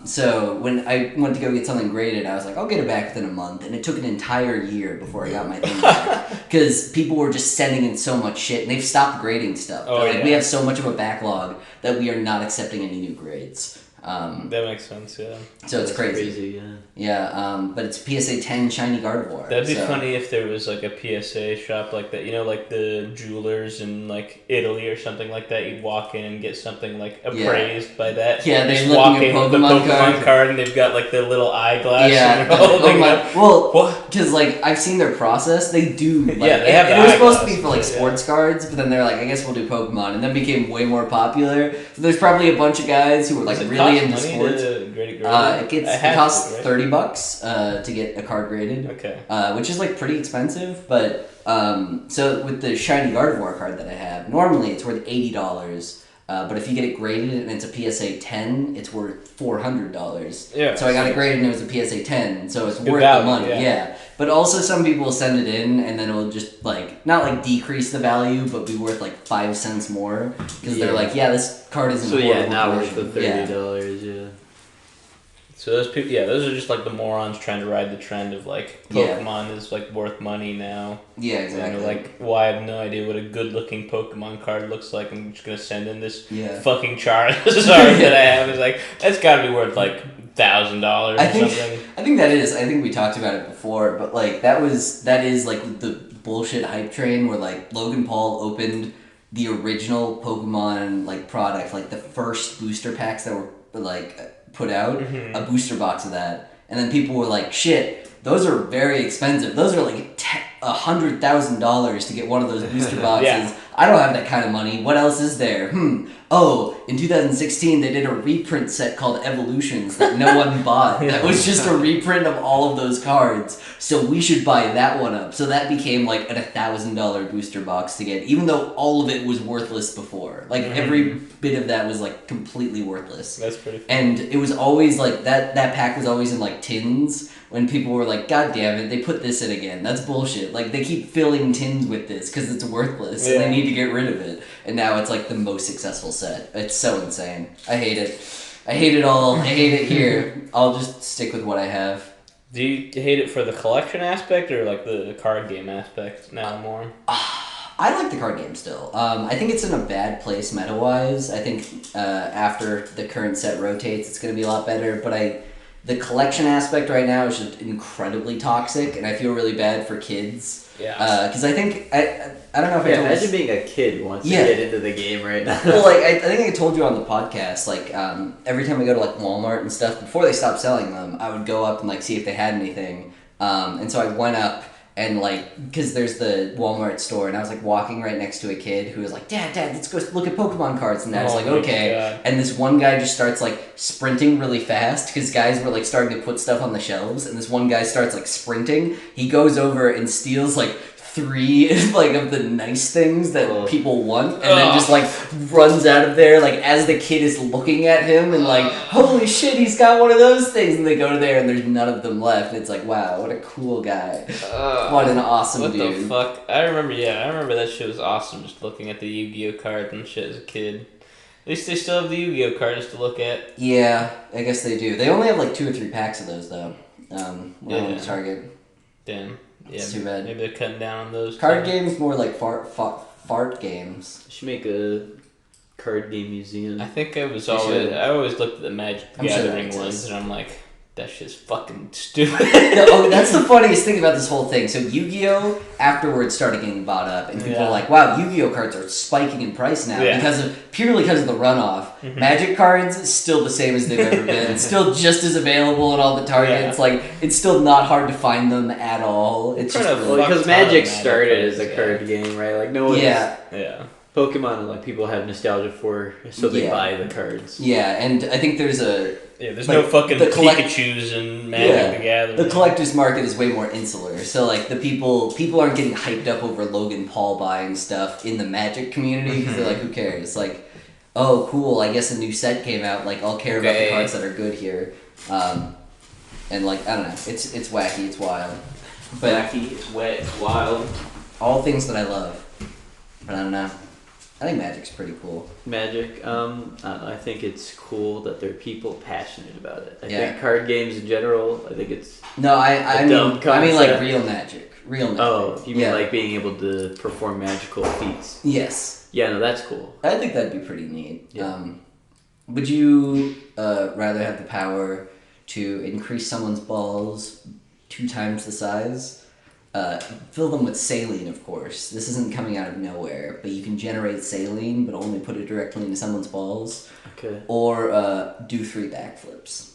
So when I went to go get something graded, I was like, I'll get it back within a month, and it took an entire year before I got my thing back, because people were just sending in so much shit, and they've stopped grading stuff. We have so much of a backlog that we are not accepting any new grades. That makes sense, yeah. So it's crazy. Yeah, but it's PSA 10 Shiny Gardevoir. That'd be funny if there was like a PSA shop like that. You know, like the jewelers in like Italy or something like that. You'd walk in and get something like appraised by that. Yeah, they look at the Pokemon card and they've got like their little eyeglass. Yeah, because like I've seen their process. They do. Like, they have. It was supposed to be for like sports cards, but then they're like, I guess we'll do Pokemon, and then became way more popular. So there's probably a bunch of guys who were like really into sports. It costs $30 to get a card graded. Okay. Which is like pretty expensive, but so with the Shiny Gardevoir card that I have, normally it's worth $80. But if you get it graded and it's a PSA 10, it's worth $400. Yeah. So I got it graded and it was a PSA 10, so it's worth the money. Yeah. But also some people will send it in and then it'll just like not like decrease the value, but be worth like 5 cents more because they're like, yeah, this card isn't. So yeah, now worth the $30. Yeah. So those people, those are just like the morons trying to ride the trend of like Pokemon is like worth money now. Yeah, exactly. And like, well, I have no idea what a good-looking Pokemon card looks like. I'm just gonna send in this fucking Charizard that I have. It's like that's got to be worth like $1,000 or something. I think that is. I think we talked about it before, but like that is like the bullshit hype train where like Logan Paul opened the original Pokemon like product, like the first booster packs that were like put out, a booster box of that, and then people were like, shit, those are very expensive. Those are like $100,000 to get one of those booster boxes. I don't have that kind of money. What else is there? Oh, in 2016 they did a reprint set called Evolutions that no one bought. That was just a reprint of all of those cards. So we should buy that one up. So that became like a $1,000 booster box to get, even though all of it was worthless before. Like every bit of that was like completely worthless. That's pretty funny. And it was always like that pack was always in like tins. When people were like, God damn it, they put this in again. That's bullshit. Like, they keep filling tins with this because it's worthless and they need to get rid of it. And now it's like the most successful set. It's so insane. I hate it. I hate it all. I hate it here. I'll just stick with what I have. Do you hate it for the collection aspect or like the card game aspect now more? I like the card game still. I think it's in a bad place meta-wise. I think after the current set rotates, it's going to be a lot better. But the collection aspect right now is just incredibly toxic, and I feel really bad for kids. Yeah. Because I think I don't know if I told imagine being a kid who wants to get into the game right now. Well, like I think I told you on the podcast, like every time I go to like Walmart and stuff, before they stopped selling them, I would go up and like see if they had anything. And so I went up and because there's the Walmart store, and I was walking right next to a kid who was like, Dad, let's go look at Pokemon cards, and I was okay. God. And this one guy just starts sprinting really fast because guys were starting to put stuff on the shelves, and this one guy starts sprinting. He goes over and steals 3 of the nice things that people want, and then just runs out of there as the kid is looking at him and holy shit, he's got one of those things, and they go to there and there's none of them left. And it's wow, what a cool guy. What an awesome dude. What the fuck? I remember that shit was awesome, just looking at the Yu-Gi-Oh card and shit as a kid. At least they still have the Yu-Gi-Oh cards to look at. Yeah, I guess they do. They only have 2 or 3 packs of those though. When I went to Target. Damn. Yeah, it's too bad. Maybe they're cutting down on those. Card games more fart games. You should make a card game museum. I think I always looked at the Magic the Gathering ones, and I'm like, that shit's fucking stupid. That's the funniest thing about this whole thing. So Yu-Gi-Oh! Afterwards started getting bought up, and people were like, wow, Yu-Gi-Oh! Cards are spiking in price now purely because of the runoff. Mm-hmm. Magic cards still the same as they've ever been. Still just as available at all the Targets. Yeah. It's still not hard to find them at all. It's just because Magic started as a card game, right? No one. Yeah. Pokemon, people have nostalgia for, so they buy the cards. Yeah, and I think there's there's no fucking Pikachus and Magic the Gathering. The collector's market is way more insular. So the people aren't getting hyped up over Logan Paul buying stuff in the Magic community because they're who cares? Oh cool, I guess a new set came out. I'll care about the cards that are good here. And I don't know, it's wacky, it's wild. But wacky, it's wet, it's wild. All things that I love. But I don't know. I think Magic's pretty cool. Magic, I don't know, I think it's cool that there are people passionate about it. I think card games in general, I think it's No, I mean real Magic. Real Magic. Oh, you mean being able to perform magical feats? Yes. Yeah, no, that's cool. I think that'd be pretty neat. Yeah. Would you rather have the power to increase someone's balls 2 times the size? Fill them with saline, of course. This isn't coming out of nowhere, but you can generate saline, but only put it directly into someone's balls. Okay. Or do 3 backflips.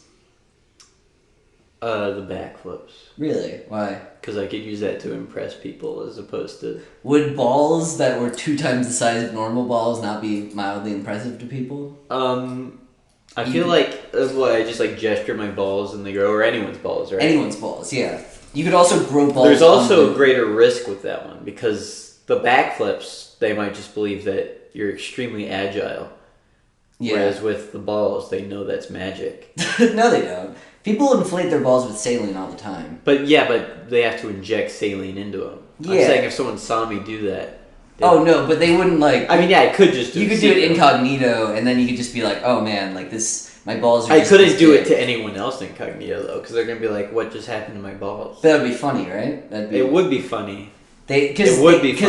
The backflips. Really? Why? Because I could use that to impress people as opposed to... Would balls that were 2 times the size of normal balls not be mildly impressive to people? I feel I just gesture my balls and they grow, or anyone's balls, right? Anyone's balls, yeah. You could also grow balls. There's also a greater risk with that one because the backflips, they might just believe that you're extremely agile. Yeah. Whereas with the balls, they know that's magic. No, they don't. People inflate their balls with saline all the time. But they have to inject saline into them. Yeah. I'm saying if someone saw me do that. No, but they wouldn't I mean, I could just do it. You could do it incognito, and then you could just be oh man, this... My balls are I couldn't do it to anyone else incognito, though, because they're going to be what just happened to my balls? That would be funny, right? It would be funny. Because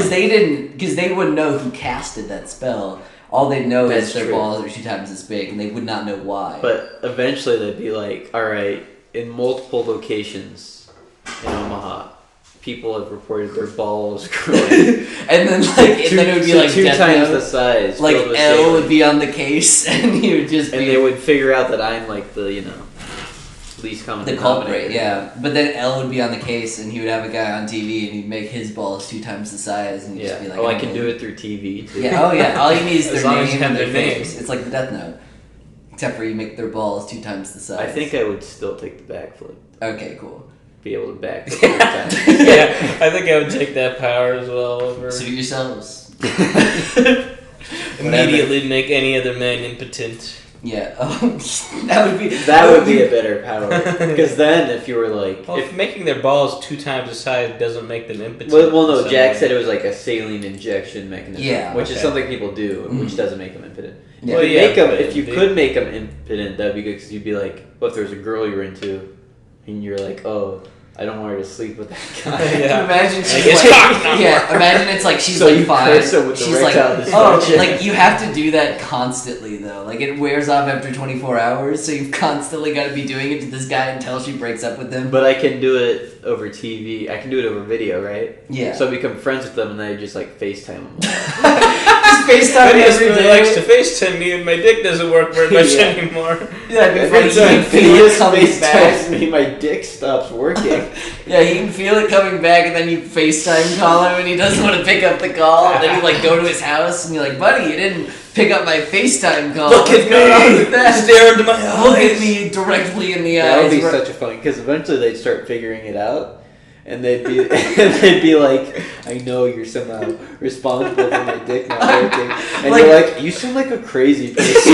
they wouldn't know who casted that spell. All they'd know is their balls are 2 times as big, and they would not know why. But eventually they'd be all right, in multiple locations in Omaha, people have reported their balls growing. And then it would be 2 times the size. L would be on the case, and he would just they would figure out that I'm the least common the culprit, yeah. But then L would be on the case, and he would have a guy on TV, and he'd make his balls 2 times the size, and he'd just be I can do it through TV too. Yeah, all you need is their name and their face. It's like the Death Note. Except for you make their balls 2 times the size. I think I would still take the backflip. Okay, cool. Be able to backflip 3 times. Yeah, I think I would take that power as well over. Suit yourselves. Immediately make any other man impotent. Yeah, that would be a better power. Because then, if you were if making their balls 2 times the size doesn't make them impotent. Well, no. Jack said it was a saline injection mechanism. Yeah, which is something people do, which doesn't make them impotent. Yeah. If you could make them impotent, that'd be good. Because you'd be what if there was a girl you're into, and you're oh, I don't want her to sleep with that guy. Yeah. Imagine she's imagine it's she's so you 5. Curse her with she's the you have to do that constantly though. It wears off after 24 hours, so you've constantly got to be doing it to this guy until she breaks up with him. But I can do it over TV. I can do it over video, right? Yeah. So I become friends with them, and then I just FaceTime them. Just FaceTime me Phineas every really day. likes to FaceTime me, and my dick doesn't work very much anymore. Yeah, it'd be funny. Every You time can feel it Phineas coming back. FaceTimes me, my dick stops working. Yeah, you can feel it coming back, and then you FaceTime call him, and he doesn't want to pick up the call. And then you like go to his house, and you're like, "Buddy, you didn't pick up my FaceTime call. Look What's at going on me! with that? Stare into my eyes! Look at me directly in the That would eyes." be such a funny, because eventually they'd start figuring it out, and they'd be like, I know you're somehow responsible for my dick not working, and Like- you're like, you sound like a crazy person.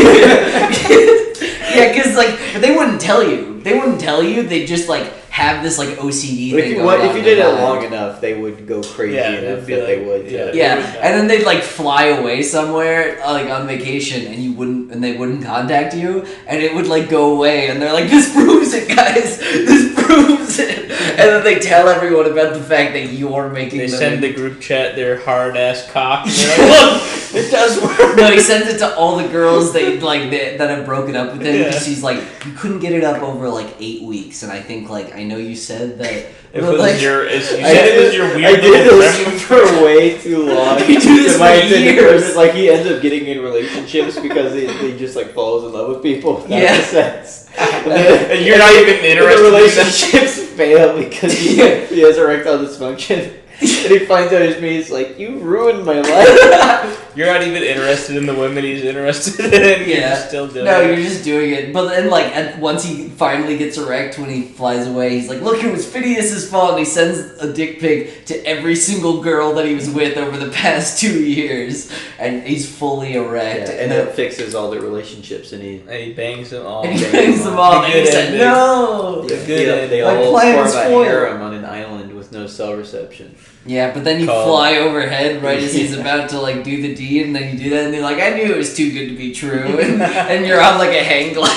Yeah, because like, but they wouldn't tell you. They wouldn't tell you. They just like have this like OCD thing. going on If you in did it their mind. long enough, they would go crazy Yeah, enough they'd be that they like- would. yeah. Yeah, and then they'd like fly away somewhere, like on vacation, and they wouldn't contact you, and it would like go away, and they're like, "This proves it, guys. This proves it." And then they tell everyone about the fact that you're making. They them send the group chat their hard ass cock, and they're like, "Look, it does work." No, he sends it to all the girls that have broken up with him because he's like, "You couldn't get it up over like 8 weeks," and I think like I know you said that. It but, was like, you said it was your I weird did little this preference. for way too long. You do this In my for opinion, years. Like he ends up getting in relationships because he just like falls in love with people. Without Yeah. sense. And you're not even interested The in that. relationships fail because he has erectile dysfunction. And he finds out it's me. He's like, "You ruined my life." You're not even interested in the women he's interested in. You're Yeah. just still doing No, it. you're just doing it. But then, like, once he finally gets erect when he flies away, he's like, "Look, it was Phineas's fault." And he sends a dick pic to every single girl that he was with over the past 2 years, and he's fully erect. Yeah, and it fixes all their relationships, and he. And he bangs them all. And he bangs them all, The and he good said, ending. "No." The good ending. They My all plan form was a foiled. harem on an island with no cell reception. Yeah, but then you Called- fly overhead right as he's Yeah. about to like do the deed, and then you do that, and you're like, "I knew it was too good to be true," and you're on like a hang glider.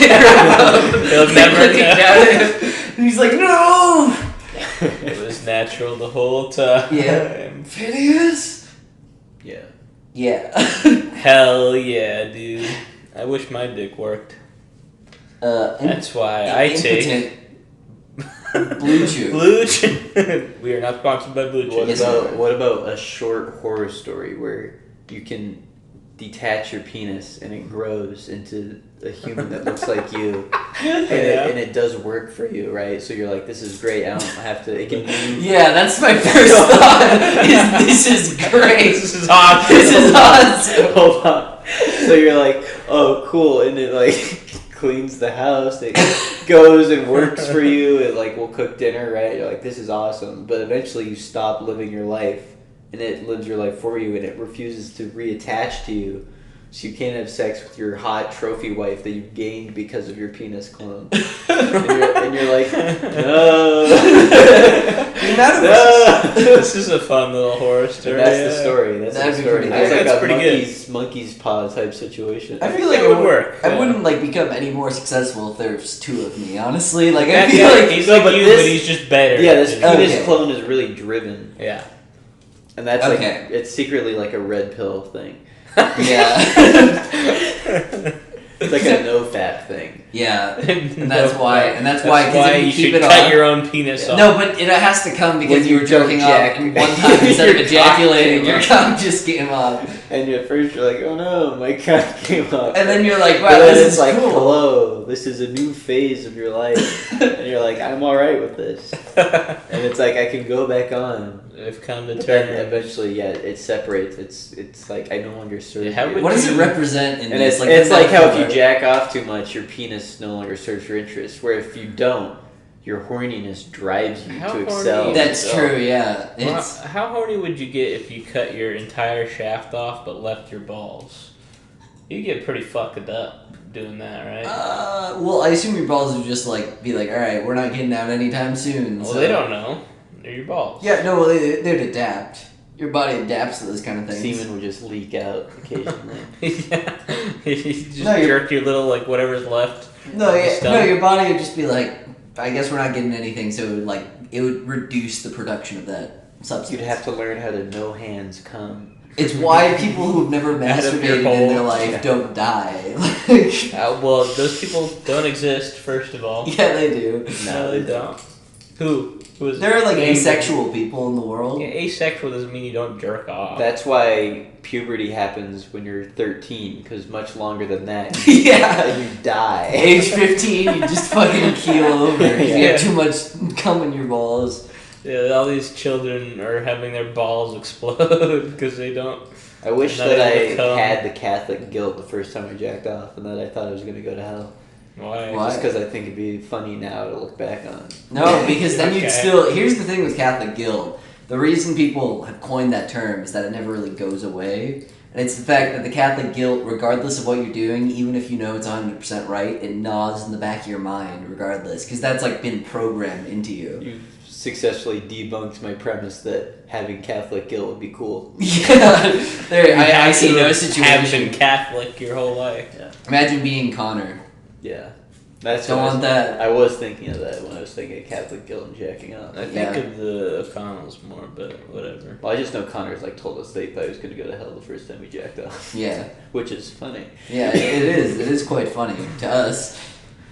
He'll never looking know. down at him, and he's like, "No." It was natural the whole time. Yeah. Phineas. Yeah. Yeah. Hell yeah, dude. I wish my dick worked. That's why I take Blue Chew. Blue Chew. We are not sponsored by Blue Chew. What Yes, about what about a short horror story where you can detach your penis and it grows into a human that looks like you, and, and it does work for you, right? So you're like, this is great. I don't have to. It can move. Yeah, that's my first thought. This is great. This is hot. This is awesome. Hold on. So you're like, oh, cool, and it like cleans the house. It goes and works for you. It like will cook dinner, right? You're like, this is awesome. But eventually you stop living your life, and it lives your life for you, and it refuses to reattach to you. So you can't have sex with your hot trophy wife that you gained because of your penis clone. and you're like, no. No. This is a fun little horror story. And that's the story. That's That'd the be story. pretty It's good. like That's a pretty monkey's paw type situation. I feel like It would work, I yeah. wouldn't like become any more successful if there's two of me. Honestly, like I Yeah, feel like he's No, like but you, this- but he's just better. Yeah, this Yeah. penis Okay. clone is really driven, Yeah. and that's Okay. like it's secretly like a red pill thing. yeah. It's like a no fat thing. Yeah, and that's why, because if you you keep should it cut on. your own penis off. No, but it has to come because When you you were jerking don't off, jack- and one time instead of Your cock ejaculating, came your off. cock just came off, And at first you're like, oh no, my cock came off. and then you're like, But "Wow, then this it's is like, cool." hello, this is a new phase of your life, and you're like, I'm all right with this, and it's like I can go back on. They've come to But then terms. eventually, yeah, it separates. It's like I no longer serve. Yeah, how you. would What does it you- represent in And this? it's like how if you jack. jack off too much, your penis no longer serves your interest. Where if you don't, your horniness drives you How to horny excel. is That's So- true. Yeah, Well, it's how horny would you get if you cut your entire shaft off but left your balls? You get pretty fucked up doing that, right? well, I assume your balls would just like be like, "All right, we're not getting out anytime soon." well, so- they don't know. They're your balls. Yeah, no, well, they'd adapt. Your body adapts to those kind of things. Semen would just leak out occasionally. Yeah. You just No, you're- jerk your little, like, whatever's left. No, yeah, Stuff. no, your body would just be like, I guess we're not getting anything, so it would like it would reduce the production of that substance. You'd have to learn how to no hands come. It's why people who have never Out of your masturbated in hole. their life Yeah. don't die. Like, Well, those people don't exist, first of all. yeah, they do. No, they don't. Who? There are like asexual people in the world. Yeah, asexual doesn't mean you don't jerk off. That's why puberty happens when you're 13, because much longer than that, Yeah. you die. Age 15, you just fucking keel over. You have too much cum in your balls. Yeah, all these children are having their balls explode because they don't. I wish Not that I able to come. had the Catholic guilt the first time I jacked off, and that I thought I was going to go to hell. Why? Why? Just because I think it'd be funny now to look back on. No, because then you'd Okay. still... Here's the thing with Catholic guilt. The reason people have coined that term is that it never really goes away. And it's the fact that the Catholic guilt, regardless of what you're doing, even if you know it's 100% right, it gnaws in the back of your mind regardless. Because that's like been programmed into you. You've successfully debunked my premise that having Catholic guilt would be cool. Yeah. I see no Have situation. been Catholic your whole life. Imagine being Connor. Yeah. That's Don't what want that. I was thinking of that when I was thinking of Catholic guilt and jacking off. I think Yeah. of the O'Connells more, but whatever. Well, I just know Connor's like told us they thought he was going to go to hell the first time he jacked off. Yeah. Which is funny. Yeah, it is. It is quite funny to us.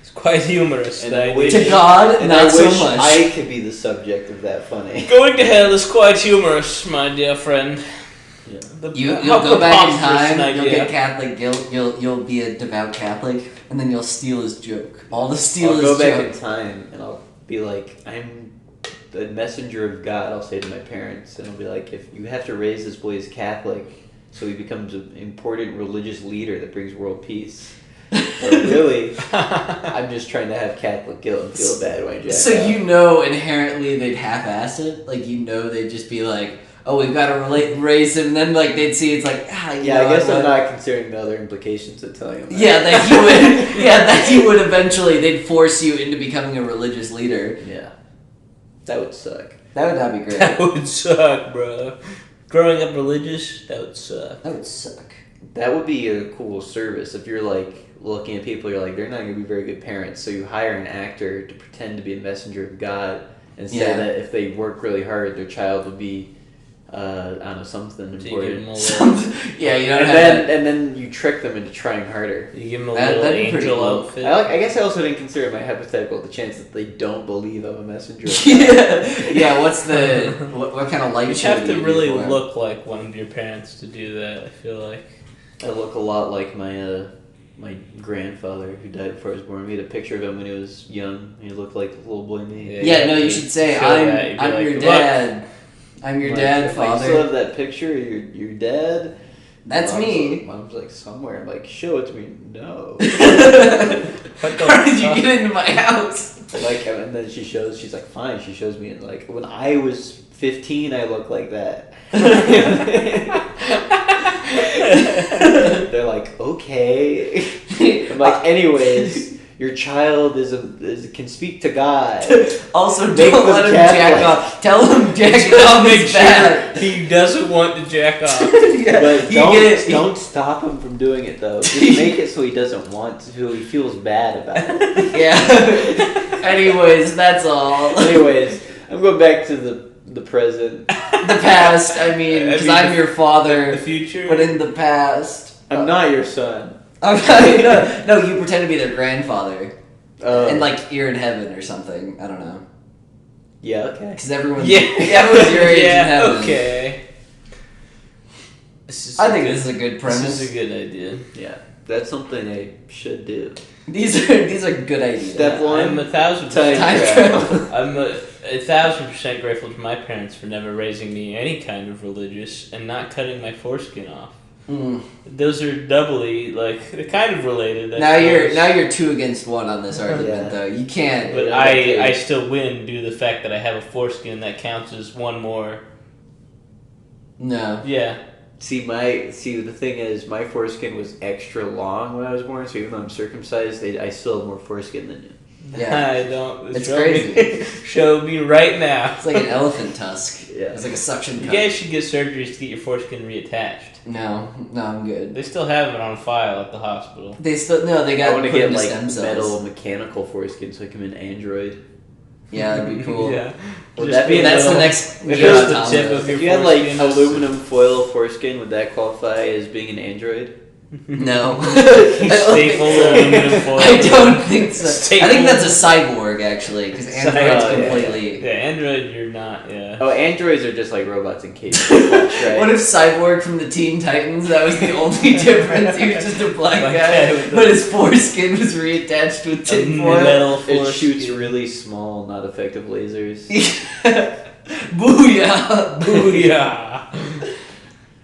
It's quite humorous. And the I idea. wish- To God, And not I so wish much. I could be the subject of that funny. Going to hell is quite humorous, my dear friend. Yeah. You'll How go back in preposterous an time. You'll idea. get Catholic guilt. You'll be a devout Catholic, and then you'll steal his joke. All the steal I'll his go back joke. in time and I'll be like, I'm the messenger of God, I'll say to my parents, and I'll be like, if you have to raise this boy as Catholic so he becomes an important religious leader that brings world peace. But really, I'm just trying to have Catholic guilt and feel bad when I jack So off. you know inherently they'd half-ass it. Like you know they'd just be like, "Oh, we've got to raise him." And then like they'd see it's like, Yeah, I guess I'm not considering the other implications of telling him that. Yeah, that he would. Yeah, that he would eventually. They'd force you into becoming a religious leader. Yeah. That would suck. That would not be great. That would suck, bro. Growing up religious, that would suck. That would suck. That would be a cool service if you're like looking at people, you're like, they're not going to be very good parents, so you hire an actor to pretend to be a messenger of God and say Yeah. that if they work really hard, their child will be, I don't know, something So you give him important. a little, Yeah, you don't And have that. then you trick them into trying harder. you give him a That'd little be pretty angel cool. outfit. I guess I also didn't consider my hypothetical the chance that they don't believe I'm a messenger of God. Yeah, yeah. What's the what kind of light You show have do to you really do for him? look like one of your parents to do that, I feel like. I look a lot like my grandfather who died before I was born. We had a picture of him when he was young. He looked like little boy me. Yeah. Yeah, no, you should say Show that. You'd be I'm like, your "Look." dad. I'm your Like, dad, if I still father. have that picture. Your dad. That's me. Mom's like somewhere. I'm like, show it to me. No. What the How did you fuck? get into my house? Like, and then she's like, fine. She shows me, and like, when I was 15, I looked like that. They're like, okay. I'm like, anyways, your child can speak to God. Also, Make don't them let him Catholic. jack off. Tell him jack Just off make is bad. sure he doesn't want to jack off. Yeah, But you get it. don't stop him from doing it though. Just make it so he doesn't want to. So he feels bad about it. Yeah. Anyways, that's all. Anyways, I'm going back to the present. The past. I mean, because I'm your The father, future. but in the past. I'm not your son. No, you pretend to be their grandfather, Oh. and like you're in heaven or something. I don't know. Yeah. Okay. Because everyone's Yeah. everyone's your age in yeah, heaven. okay. This is I a think good- this is a good This premise. is a good idea. Yeah. That's something I should do. These are good ideas. Step one. I'm 1,000% Time travel. I'm 1,000% grateful to my parents for never raising me any kind of religious and not cutting my foreskin off. Mm. Those are doubly they're kind of related. I Now suppose. you're 2 against 1 on this argument Yeah. though. You can't. But Yeah, I still win due to the fact that I have a foreskin that counts as one more. No. Yeah. The thing is, my foreskin was extra long when I was born, so even though I'm circumcised, I still have more foreskin than you. Yeah. I don't. It's show crazy. Me, show me right now. It's like an elephant tusk. Yeah. It's like a suction You cup. guys should get surgeries to get your foreskin reattached. No, I'm good. They still have it on file at the hospital. They I got want to put get into like stem cells. metal mechanical foreskin so I can be an android. Yeah, that'd be cool. Yeah. Would Just that be be That's the little- next. If it was the tip of your If you had like foreskin is- aluminum foil foreskin, would that qualify as being an android? No. Staple aluminum foil. I don't think so. Staple. I think that's a cyborg, actually, because Android's completely... Yeah, Android, you're not, yeah. Oh, androids are just like robots in cages. Right? What if Cyborg from the Teen Titans, that was the only difference? He was just a black guy, but his foreskin was reattached with tinfoil. Metal It foreskin. shoots really small, not effective lasers. Booyah! Booyah!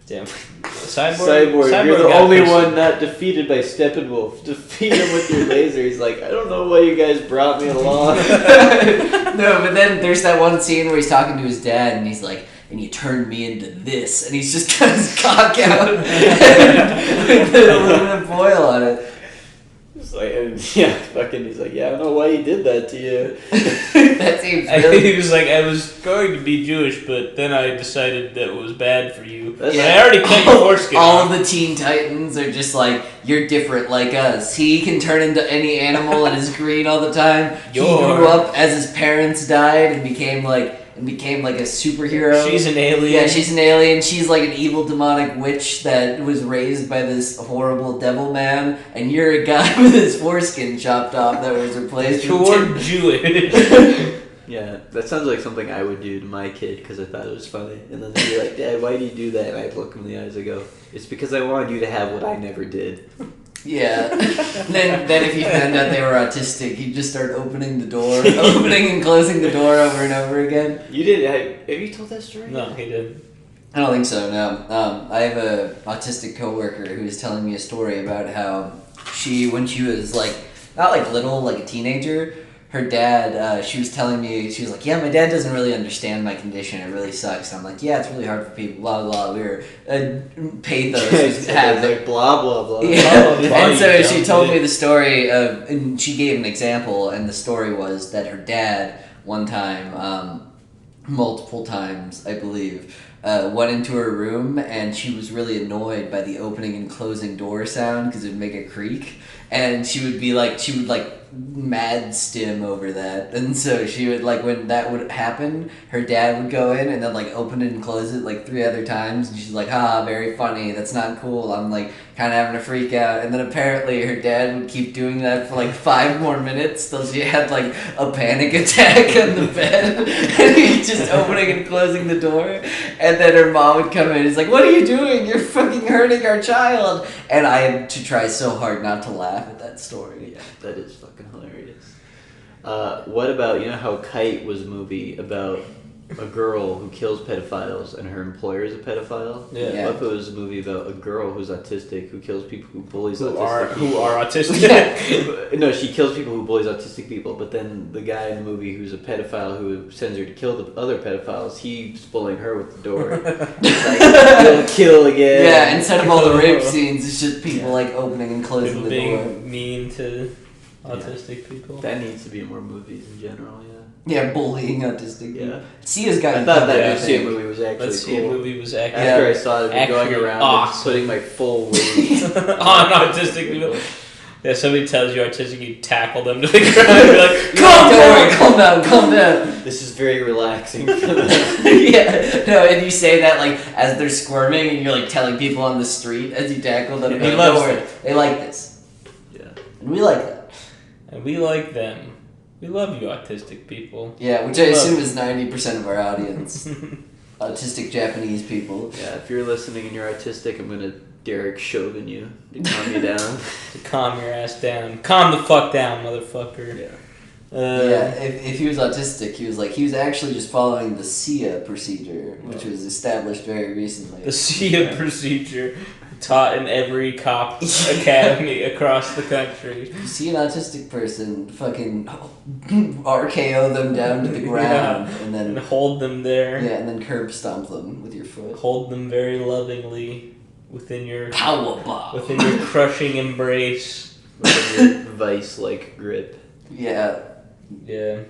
Damn. Cyborg, you're the got only pussy. one not defeated by Steppenwolf. Defeat him with your laser. He's like, I don't know why you guys brought me along. No, but then there's that one scene where he's talking to his dad, and he's like, and you turned me into this, and he's just got his cock out with the aluminum foil on it. It's like, yeah, fucking. He's like, yeah, I don't know why he did that to you. That seems really... He was like, I was going to be Jewish, but then I decided that it was bad for you. Yeah. I already cut your foreskin All off. of the Teen Titans are just like, you're different like us. He can turn into any animal and is green all the time. He grew up as his parents died and became like a superhero. She's an alien. Yeah, she's an alien. She's like an evil demonic witch that was raised by this horrible devil man. And you're a guy with his foreskin chopped off that was replaced You're with Jewish. Yeah, that sounds like something I would do to my kid because I thought it was funny. And then they'd be like, Dad, why do you do that? And I'd look him in the eyes and go, it's because I wanted you to have what I never did. Yeah. then if you found out they were autistic, you'd just start opening the door, opening and closing the door over and over again. You did? Have you told that story? No, he didn't. I don't think so, no. I have a autistic coworker who was telling me a story about how when she was like, not like little, like a teenager, her dad, she was telling me, she was like, yeah, my dad doesn't really understand my condition, it really sucks. And I'm like, yeah, it's really hard for people, blah, blah, blah. We were pathos Yeah, have like blah, blah, blah. Yeah. Blah, blah, blah, And so you she dumb told me bitch. the story of, and she gave an example, and the story was that her dad, one time, multiple times, I believe, went into her room, and she was really annoyed by the opening and closing door sound because it would make a creak, and she would mad stim over that, and so she would, like, when that would happen, her dad would go in and then, like, open it and close it, like, 3 other times, and she's like, very funny, that's not cool, I'm, like, kind of having a freak out, and then apparently her dad would keep doing that for, like, 5 more minutes till she had, like, a panic attack on the bed, and he's just opening and closing the door, and then her mom would come in, and he's like, what are you doing? You're fucking hurting our child, and I had to try so hard not to laugh at that story. Yeah, that is fucking hilarious. What about, you know how Kite was a movie about a girl who kills pedophiles and her employer is a pedophile? Yeah. What if it was a movie about a girl who's autistic who kills people who bullies autistic Who people? are autistic. No, she kills people who bullies autistic people, but then the guy in the movie who's a pedophile who sends her to kill the other pedophiles, he's bullying her with the door. It's like, you'll kill again. Yeah, instead of all the rape scenes, it's just people, like, opening and closing People the being door. mean to autistic people. That needs to be in more movies in general, yeah. Yeah, bullying autistic people. Yeah. Sia's got I you thought covered, that I Let's See a think. movie was actually Let's cool. see a movie was accurate. After I saw it, I'd be going Actually around awesome. and putting my full weight on autistic people. Yeah, somebody tells you autistic, you tackle them to the ground and be like, Don't worry, calm down. This is very relaxing for them. Yeah, no, and you say that, like, as they're squirming, and you're, like, telling people on the street as you tackle them. Yeah, and he like, loves don't worry, they like this. Yeah. And we like that. and we like them. We love you, autistic people. Yeah, which I assume is 90% of our audience. Autistic Japanese people. Yeah, if you're listening and you're autistic, I'm gonna Derek Chauvin you to calm you down. To calm your ass down. Calm the fuck down, motherfucker. Yeah. Yeah, if he was autistic, he was actually just following the SIA procedure, which was established very recently. The SIA procedure taught in every cop academy across the country. You see an autistic person, fucking RKO them down to the ground, and then And hold them there. and then curb stomp them with your foot. Hold them very lovingly within your Power bomb. within your crushing embrace. With your vice-like grip. Yeah, Yeah.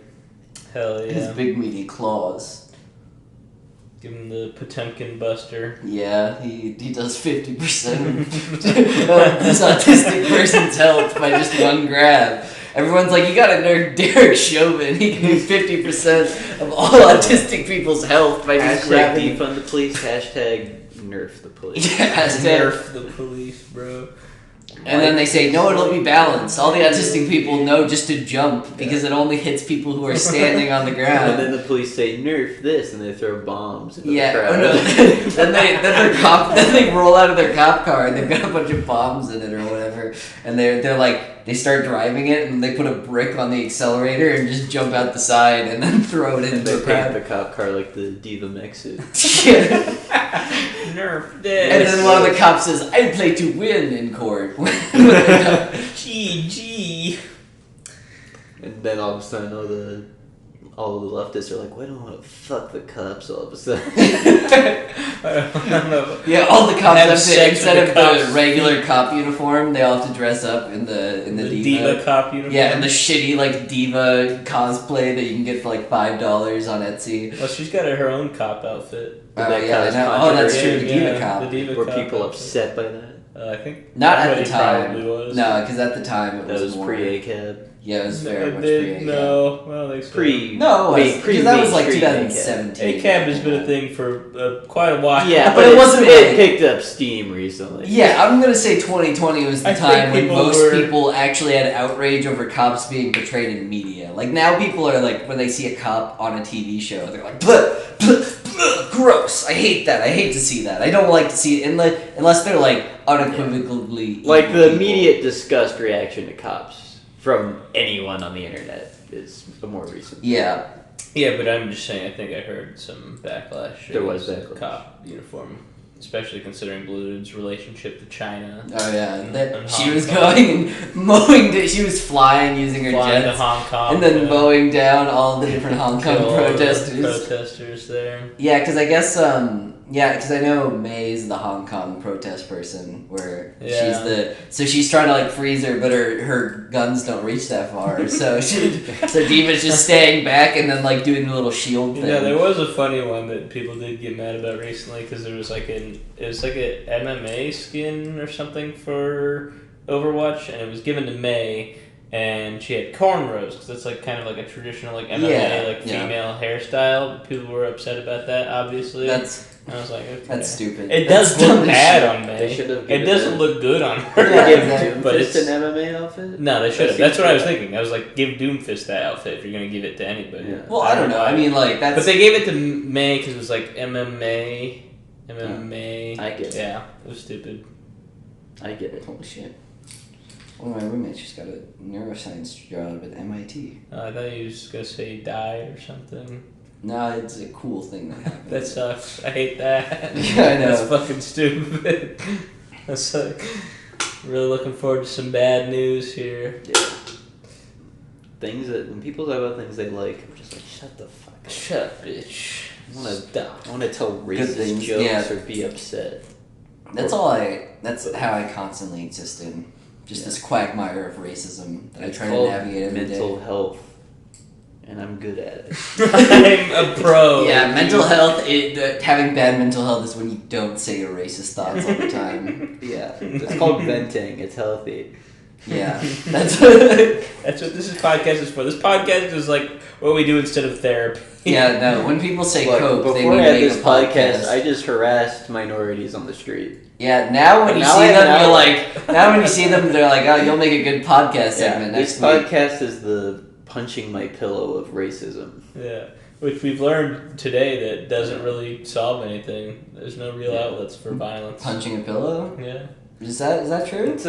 Hell yeah. his big meaty claws. Give him the Potemkin Buster. Yeah, he does 50% of this autistic person's health by just one grab. Everyone's like, you gotta nerf Derek Chauvin. He can do 50% of all autistic people's health by just Hashtag grabbing. defund the police. Hashtag nerf the police. Yeah, hashtag Nerf the police, bro. And then they say, no, it'll be balanced. All the autistic people know just to jump because it only hits people who are standing on the ground. And then the police say, nerf this, and they throw bombs into the Yeah, crowd. oh no. then they roll out of their cop car and they've got a bunch of bombs in it or whatever. And they're like, they start driving it and they put a brick on the accelerator and just jump out the side and then throw it into And the they crowd. paint the cop car like the Diva mech suit. Nerf this. And then one of the cops says, I play to win in court. GG. And then all of a sudden, all the leftists are like, "Why don't want to fuck the cops?" All of a sudden, I don't know. Yeah, all the cops Have have to, sex instead with of the the cops' regular cop uniform, they all have to dress up in the The diva. diva cop uniform. Yeah, and the shitty like diva cosplay that you can get for like $5 on Etsy. Well, she's got her own cop outfit. that Yeah, cause I know. Oh, that's true. The Yeah, diva cop. The diva were cop people outfit. upset by that? I think Not at the everybody time. probably was. No, because at the time it That was more. pre-ACAB. Yeah, it was very much They- pre. No, well, they Pre. No, it was, because that was like mainstream 2017. ACAB has been a thing for quite a while. Yeah, But but it wasn't It really- picked up steam recently. Yeah, I'm gonna say 2020 was the I think time when people most were- people actually had outrage over cops being portrayed in media. Like now, people are like, when they see a cop on a TV show, they're like, bleh, bleh, bleh, gross. I hate that. I hate to see that. I don't like to see it unless they're like unequivocally Like evil the people. immediate disgust reaction to cops from anyone on the internet is a more recent. Yeah, Yeah, but I'm just saying, I think I heard some backlash. There was against backlash. Cop uniform, especially considering Blue's relationship to China. oh yeah. And She Hong was Kong. going and mowing. She was flying using her Flying to jets, Hong Kong. and then to mowing down all the different Hong Kong kill all the protesters. protesters there. Yeah, because I guess because I know May's the Hong Kong protest person, where Yeah. she's trying to like freeze her, but her guns don't reach that far, so Diva's just staying back and then like doing the little shield thing. Yeah, there was a funny one that people did get mad about recently because there was like an MMA skin or something for Overwatch, and it was given to May, and she had cornrows because that's like kind of like a traditional like MMA female hairstyle. But people were upset about that, obviously. I was like, okay. That's stupid. It That's does look dumb as bad shit. on They May. should have It given doesn't her- look good on her. Yeah, Give exactly. But Doomfist it's- an MMA outfit? No, they should have. That That's what I was seems thinking. I was like, give Doomfist that outfit if you're gonna give it to anybody. Yeah. Well, I don't know. I mean, like that's. But they gave it to May because it was like MMA. I get it. Yeah, it was stupid. I get it. Holy shit! One of my roommates just got a neuroscience job at MIT. I thought you were just gonna say he died or something. No, it's a cool thing that happened. That sucks. I hate that. Yeah, I know. That's fucking stupid. That's like really looking forward to some bad news here. Yeah. Things that when people talk about things they like, I'm just like, shut the fuck up. Shut up, bitch. I want to tell racist things, jokes yeah. or be upset. That's how I constantly exist in. Just this quagmire of racism that I try to called navigate every day. mental health, and I'm good at it. I'm a pro. Yeah, mental health. Having bad mental health is when you don't say your racist thoughts all the time. Yeah, it's called venting. It's healthy. Yeah, that's That's what this podcast is for. This podcast is like what we do instead of therapy. yeah. No, when people say Look, coke, they before mean I had make this a podcast, I just harassed minorities on the street. Yeah, now when you Now see I have them, an you're outlet. like, now when you see them, they're like, oh, you'll make a good podcast segment this next week. podcast is the punching my pillow of racism. Yeah, which we've learned today that doesn't really solve anything. There's no real outlets for violence. Punching a pillow? Yeah. Is that true? It's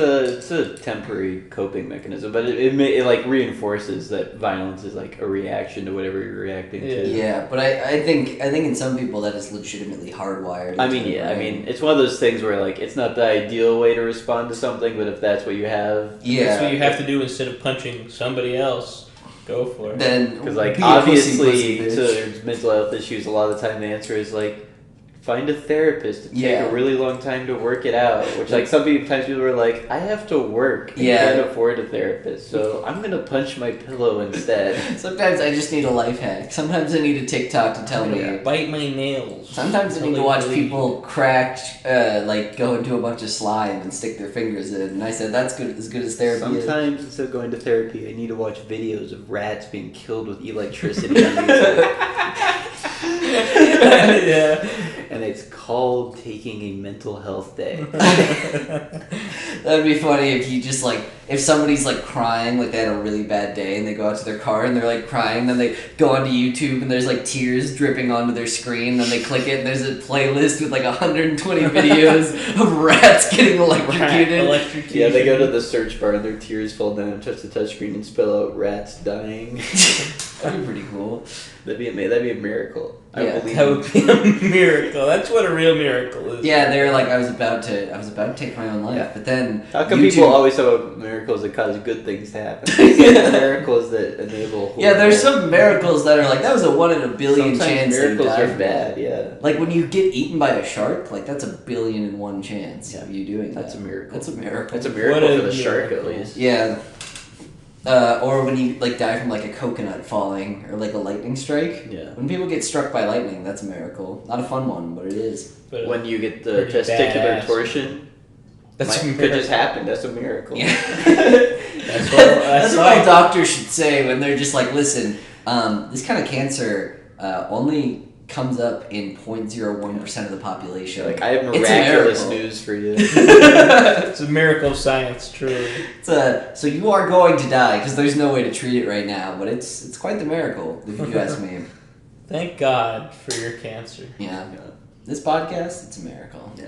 a temporary coping mechanism, but it like reinforces that violence is like a reaction to whatever you're reacting to. Yeah, but I think in some people that is legitimately hardwired. I mean, into their yeah, I brain. mean, it's one of those things where like it's not the ideal way to respond to something, but if that's what you have, yeah, That's what you have to do instead of punching somebody else. Go for it. then because like be a pussy, obviously bitch. to mental health issues, a lot of the time the answer is like find a therapist. It take Yeah. a really long time to work it out. Which like sometimes people are like, I have to work. I Yeah. can't afford a therapist, so I'm gonna punch my pillow instead. Sometimes I just need a life hack. Sometimes I need a TikTok to tell me. Bite my nails. Sometimes I need to watch people crack, like go into a bunch of slime and stick their fingers in. And I said that's good as therapy is. Sometimes instead of going to therapy, I need to watch videos of rats being killed with electricity on YouTube. Yeah. And it's called taking a mental health day. That'd be funny if you just like, if somebody's like crying, like they had a really bad day and they go out to their car and they're like crying, then they go onto YouTube and there's like tears dripping onto their screen, then they click it and there's a playlist with like 120 videos of rats getting electrocuted. Yeah, they go to the search bar and their tears fall down and touch the touchscreen and spell out rats dying. That'd be pretty cool. That'd be amazing. That'd be a miracle. I believe that would be a miracle. That's what a real miracle is. Yeah, they're like, I was about to take my own life, but then how come YouTube... people always talk about miracles that cause good things to happen? Miracles that enable. Yeah, there's some miracles that are like, that was a 1 in a billion chance. Miracles that you die are bad. Yeah. Like when you get eaten by a shark, like that's a 1,000,000,001 chance of you doing that. That's a miracle. That's a miracle. That's a miracle for the shark at least. Yeah. Or when you like die from like a coconut falling or like a lightning strike. Yeah. When people get struck by lightning, that's a miracle. Not a fun one, but it is. But when you get the testicular torsion, that's could just happen. That's a miracle. Yeah. That's what all doctors should say when they're just like, listen, this kind of cancer only comes up in 0.01% of the population. Like, I have miraculous news for you. It's a miracle of science, truly. So you are going to die because there's no way to treat it right now, but it's quite the miracle if you ask me. Thank God for your cancer. Yeah. This podcast, it's a miracle. Yeah.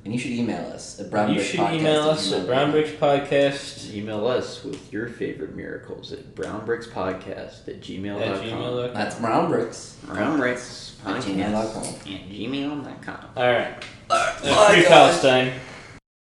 And you should email us at brownbrickpodcast. You should email us at brownbrickspodcast. Email us with your favorite miracles at brownbrickspodcast@gmail.com. That's brownbricks. Brownbrickspodcast @gmail.com. @gmail.com. All right. Free Palestine.